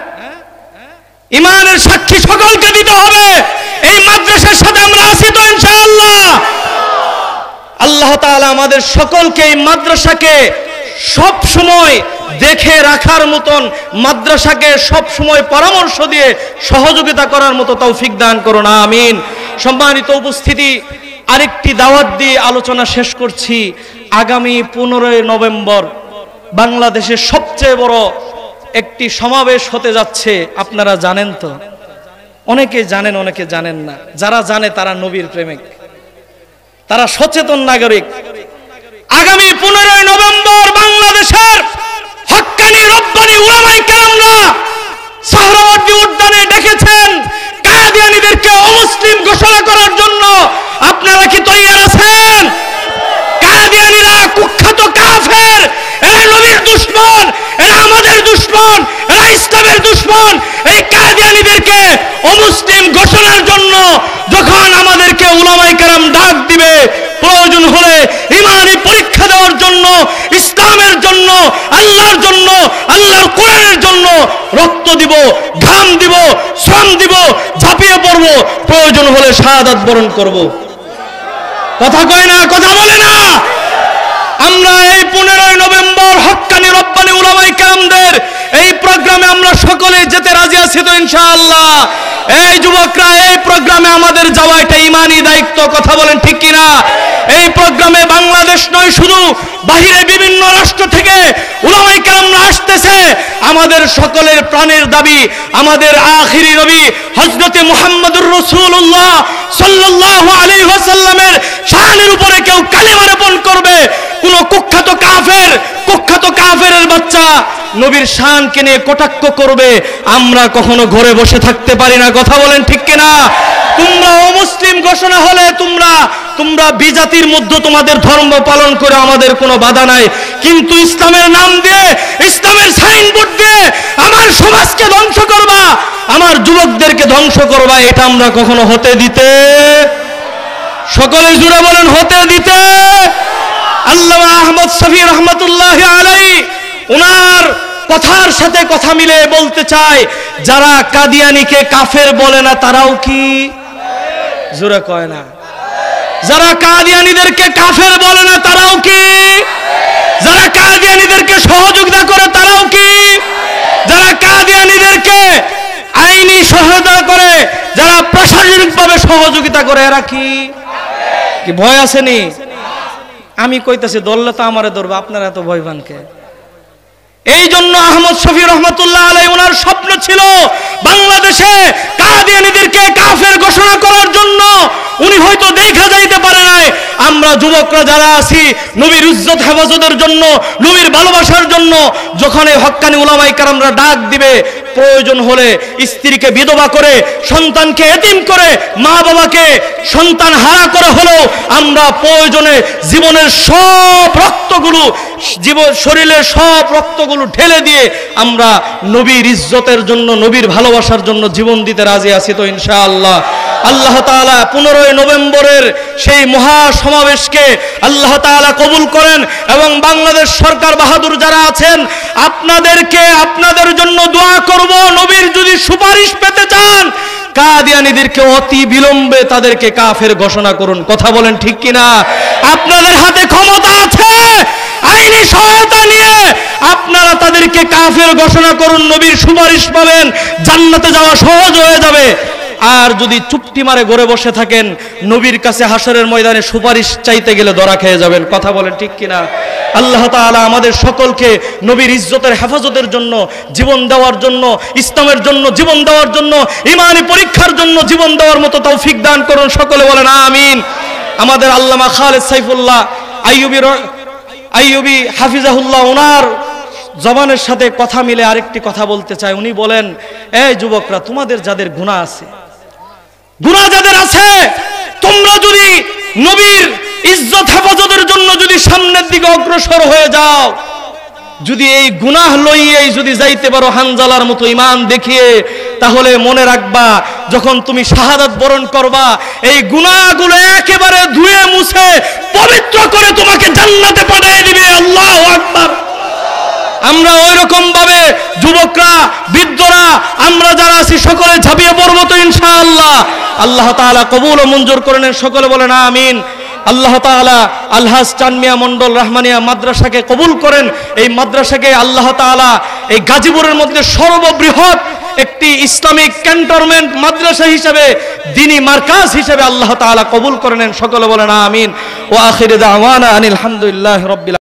ঈমানের সাক্ষী সকলকে দিতে হবে। এই মাদ্রাসার সাথে আমরা আছি তো ইনশাআল্লাহ? আল্লাহ তাআলা আমাদের সকলকে এই মাদ্রাসাকে সব সময় দেখে রাখার মতন, মাদ্রাসাকে সব সময় পরামর্শ দিয়ে সহযোগিতা করার মতো তৌফিক দান করুন, আমিন। সম্মানিত উপস্থিতি, আরেকটি দাওয়াত দিয়ে আলোচনা শেষ করছি। আগামী 15 নভেম্বর বাংলাদেশের সবচেয়ে বড় একটি সমাবেশ হতে যাচ্ছে। আপনারা জানেন তো? অনেকে জানেন, অনেকে জানেন না। যারা জানে তারা নবীর প্রেমিক, তারা সচেতন নাগরিক। আগামী 15 নভেম্বর বাংলাদেশের হক্কানি রব্বানি উলামায়ে কেরামরা সাহরাওয়ার্দী উদ্যানে ডেকেছেন কাদিয়ানীদেরকে অমুসলিম ঘোষণা করার জন্য। আপনারা কি তৈরি আছেন? কাদিয়ানীরা কুখ্যাত কাফের, এরা নবীর দুশমন, এরা আমাদের দুশমন, এরা ইসলামের দুশমন। এই কাদিয়ানীদেরকে অমুসলিম ঘোষণার জন্য যখন আমাদেরকে উলামায়ে কেরাম ডাক দিবে, প্রয়োজন হলে ঈমানি পরীক্ষা দেওয়ার জন্য, ইসলামের জন্য, আল্লাহর জন্য, আল্লাহর কোরআনের জন্য রক্ত দিব, ঘাম দিব, শ্রম দিব, ঝাঁপিয়ে পড়ব, প্রয়োজন হলে শাহাদাত বরণ করব। কথা কয় না, কথা বলে না। আমরা এই 15 নভেম্বর হক্কানি রব্বানি উলামায়ে কেরামদের এই প্রোগ্রামে আমরা সকলে যেতে রাজি আছি তো ইনশাআল্লাহ? এই যুবকরা, এই প্রোগ্রামে আমাদের যাওয়া এটা ঈমানি দায়িত্ব। কথা বলেন ঠিক কিনা? এই প্রোগ্রামে বাংলাদেশ নয়, শুধু বাহিরে বিভিন্ন রাষ্ট্র থেকে উলামায়ে কেরামরা আসতেছে। আমাদের সকলের প্রাণের দাবি, আমাদের আখিরি নবী হযরতে মুহাম্মদুর রাসূলুল্লাহ সাল্লাল্লাহু আলাইহি ওয়াসাল্লামের শানের উপরে কেউ কালিমা রোপণ করবে, কোন কুখ্যাত কাফেরের বাচ্চা নবীর শানকে নিয়ে কটাক্ষ করবে, আমরা কখনো ঘরে বসে থাকতে পারি না। কথা বলেন ঠিক কিনা? তোমরা অমুসলিম ঘোষণা হলে তোমরা বিজাতির মধ্যে তোমাদের ধর্ম পালন করে, আমাদের কোনো বাধা নাই। কিন্তু ইসলামের নাম দিয়ে, ইসলামের সাইনবোর্ড দিয়ে আমার সমাজকে ধ্বংস করবা, আমার যুবকদেরকে ধ্বংস করবা, এটা আমরা কখনো হতে দিতে, সকলে জুড়ে বলেন হতে দিতে। আল্লামা আহমদ শফি রহমাতুল্লাহি আলাইহি ওনার কথার সাথে কথা মিলে বলতে চায়, যারা কাদিয়ানীকে কাফের বলে না তারাও কি জোরে কয় না? যারা কাদিয়ানীদেরকে কাফের বলে না তারাও কি? যারা কাদিয়ানীদেরকে সহযোগিতা করে তারাও কি? যারা কাদিয়ানীদেরকে আইনি সহায়তা করে, যারা প্রশাসনিকভাবে সহযোগিতা করে, এরা কি ভয় আসেনি? আমি কইতাছি দললে তো আমারে ধরবে, আপনারা এত ভয় পান কে? এই জন্য আহমদ শফি রহমাতুল্লাহ আলাইহি ওনার স্বপ্ন ছিল বাংলাদেশে কাদিয়ানীদেরকে কাফের ঘোষণা করার জন্য। উনি হয়তো দেখা যাইতে পারে নাই, আমরা যুবকরা যারা আছি নবীর ইজ্জত হেফাজতের জন্য, নবীর ভালোবাসার জন্য যখন এই হক্কানি উলামায়ে কেরামরা ডাক দিবে, প্রয়োজন হলে স্ত্রীকে বিধবা করে, সন্তানকে এতিম করে, মা বাবাকে সন্তান হারা করে হলেও আমরা প্রয়োজনে জীবনের সব রক্তগুলো, শরীরের সব রক্তগুলো ঢেলে দিয়ে আমরা নবীর ইজ্জতের জন্য, নবীর ভালোবাসার জন্য জীবন দিতে রাজি আছি তো ইনশাআল্লাহ? আল্লাহ তাআলা 15 নভেম্বরের সেই মহা সমাবেশকে আল্লাহ তাআলা কবুল করেন, এবং বাংলাদেশ সরকার বাহাদুর যারা আছেন আপনাদের জন্য দোয়া করব। নবীর যদি সুপারিশ পেতে চান, কাদিয়ানীদেরকে অতি বিলম্বে তাদেরকে কাফের ঘোষণা করুন। কথা বলেন ঠিক কিনা? আপনাদের হাতে ক্ষমতা আছে, আইনি সহায়তা নিয়ে আপনারা তাদেরকে কাফের ঘোষণা করুন, নবীর সুপারিশ পাবেন, জান্নাতে যাওয়া সহজ হয়ে যাবে। আর যদি চুপটি মারে ঘরে বসে থাকেন, নবীর কাছে হাসরের ময়দানে সুপারিশ চাইতে গেলে ধরা খেয়ে যাবেন। কথা বলেন ঠিক কিনা? আল্লাহ তাআলা আমাদের সকলকে নবীর ইজ্জতের হেফাজতের জন্য জীবন দেওয়ার জন্য, ইসলামের জন্য জীবন দেওয়ার জন্য, ঈমানি পরীক্ষার জন্য জীবন দেওয়ার মতো তৌফিক দান করুন। সকলে বলেন আমিন। আমাদের আল্লামা খালেদ সাইফুল্লাহ আইয়ুবী হাফিজাহুল্লাহ, ওনার জবানের সাথে কথা মিলে আরেকটি কথা বলতে চাই। উনি বলেন, এই যুবকরা, তোমাদের যাদের গুনাহ আছে, তোমরা যদি নবীর ইজ্জত হেফাজতের জন্য যদি সামনের দিকে অগ্রসর হয়ে যাও, যদি এই গুনাহ লইয়েই যদি যাইতে পারো হানজালার মতো ঈমান দেখিয়ে, তাহলে মনে রাখবা যখন তুমি শাহাদাত বরণ করবা, এই গুনাহগুলো একেবারে ধুয়ে মুছে পবিত্র করে তোমাকে জান্নাতে পাঠিয়ে দিবে। আল্লাহু আকবার। আমরা ওই রকম ভাবে যুবকরা, বৃদ্ধরা, আমরা যারা আছি সকলে ঝাঁপিয়ে পড়বো তো ইনশাআল্লাহ। আল্লাহ তাআলা কবুল ও মঞ্জুর করে নেন। সকলে বলেন আমিন। আল্লাহ তাআলা আলহাজ চানমিয়া মন্ডল রহমানিয়া মাদ্রাসাকে কবুল করেন। এই মাদ্রাসাকে আল্লাহ তাআলা এই গাজীপুরের মধ্যে সর্ববৃহৎ একটি ইসলামিক ক্যান্টনমেন্ট মাদ্রাসা হিসেবে, দ্বীনি মার্কাজ হিসেবে আল্লাহ তাআলা কবুল করে নেন। সকলে বলেন আমিন। ওয়া আখিরু দাওয়ানা আনিল হামদুলিল্লাহি রাব্বিল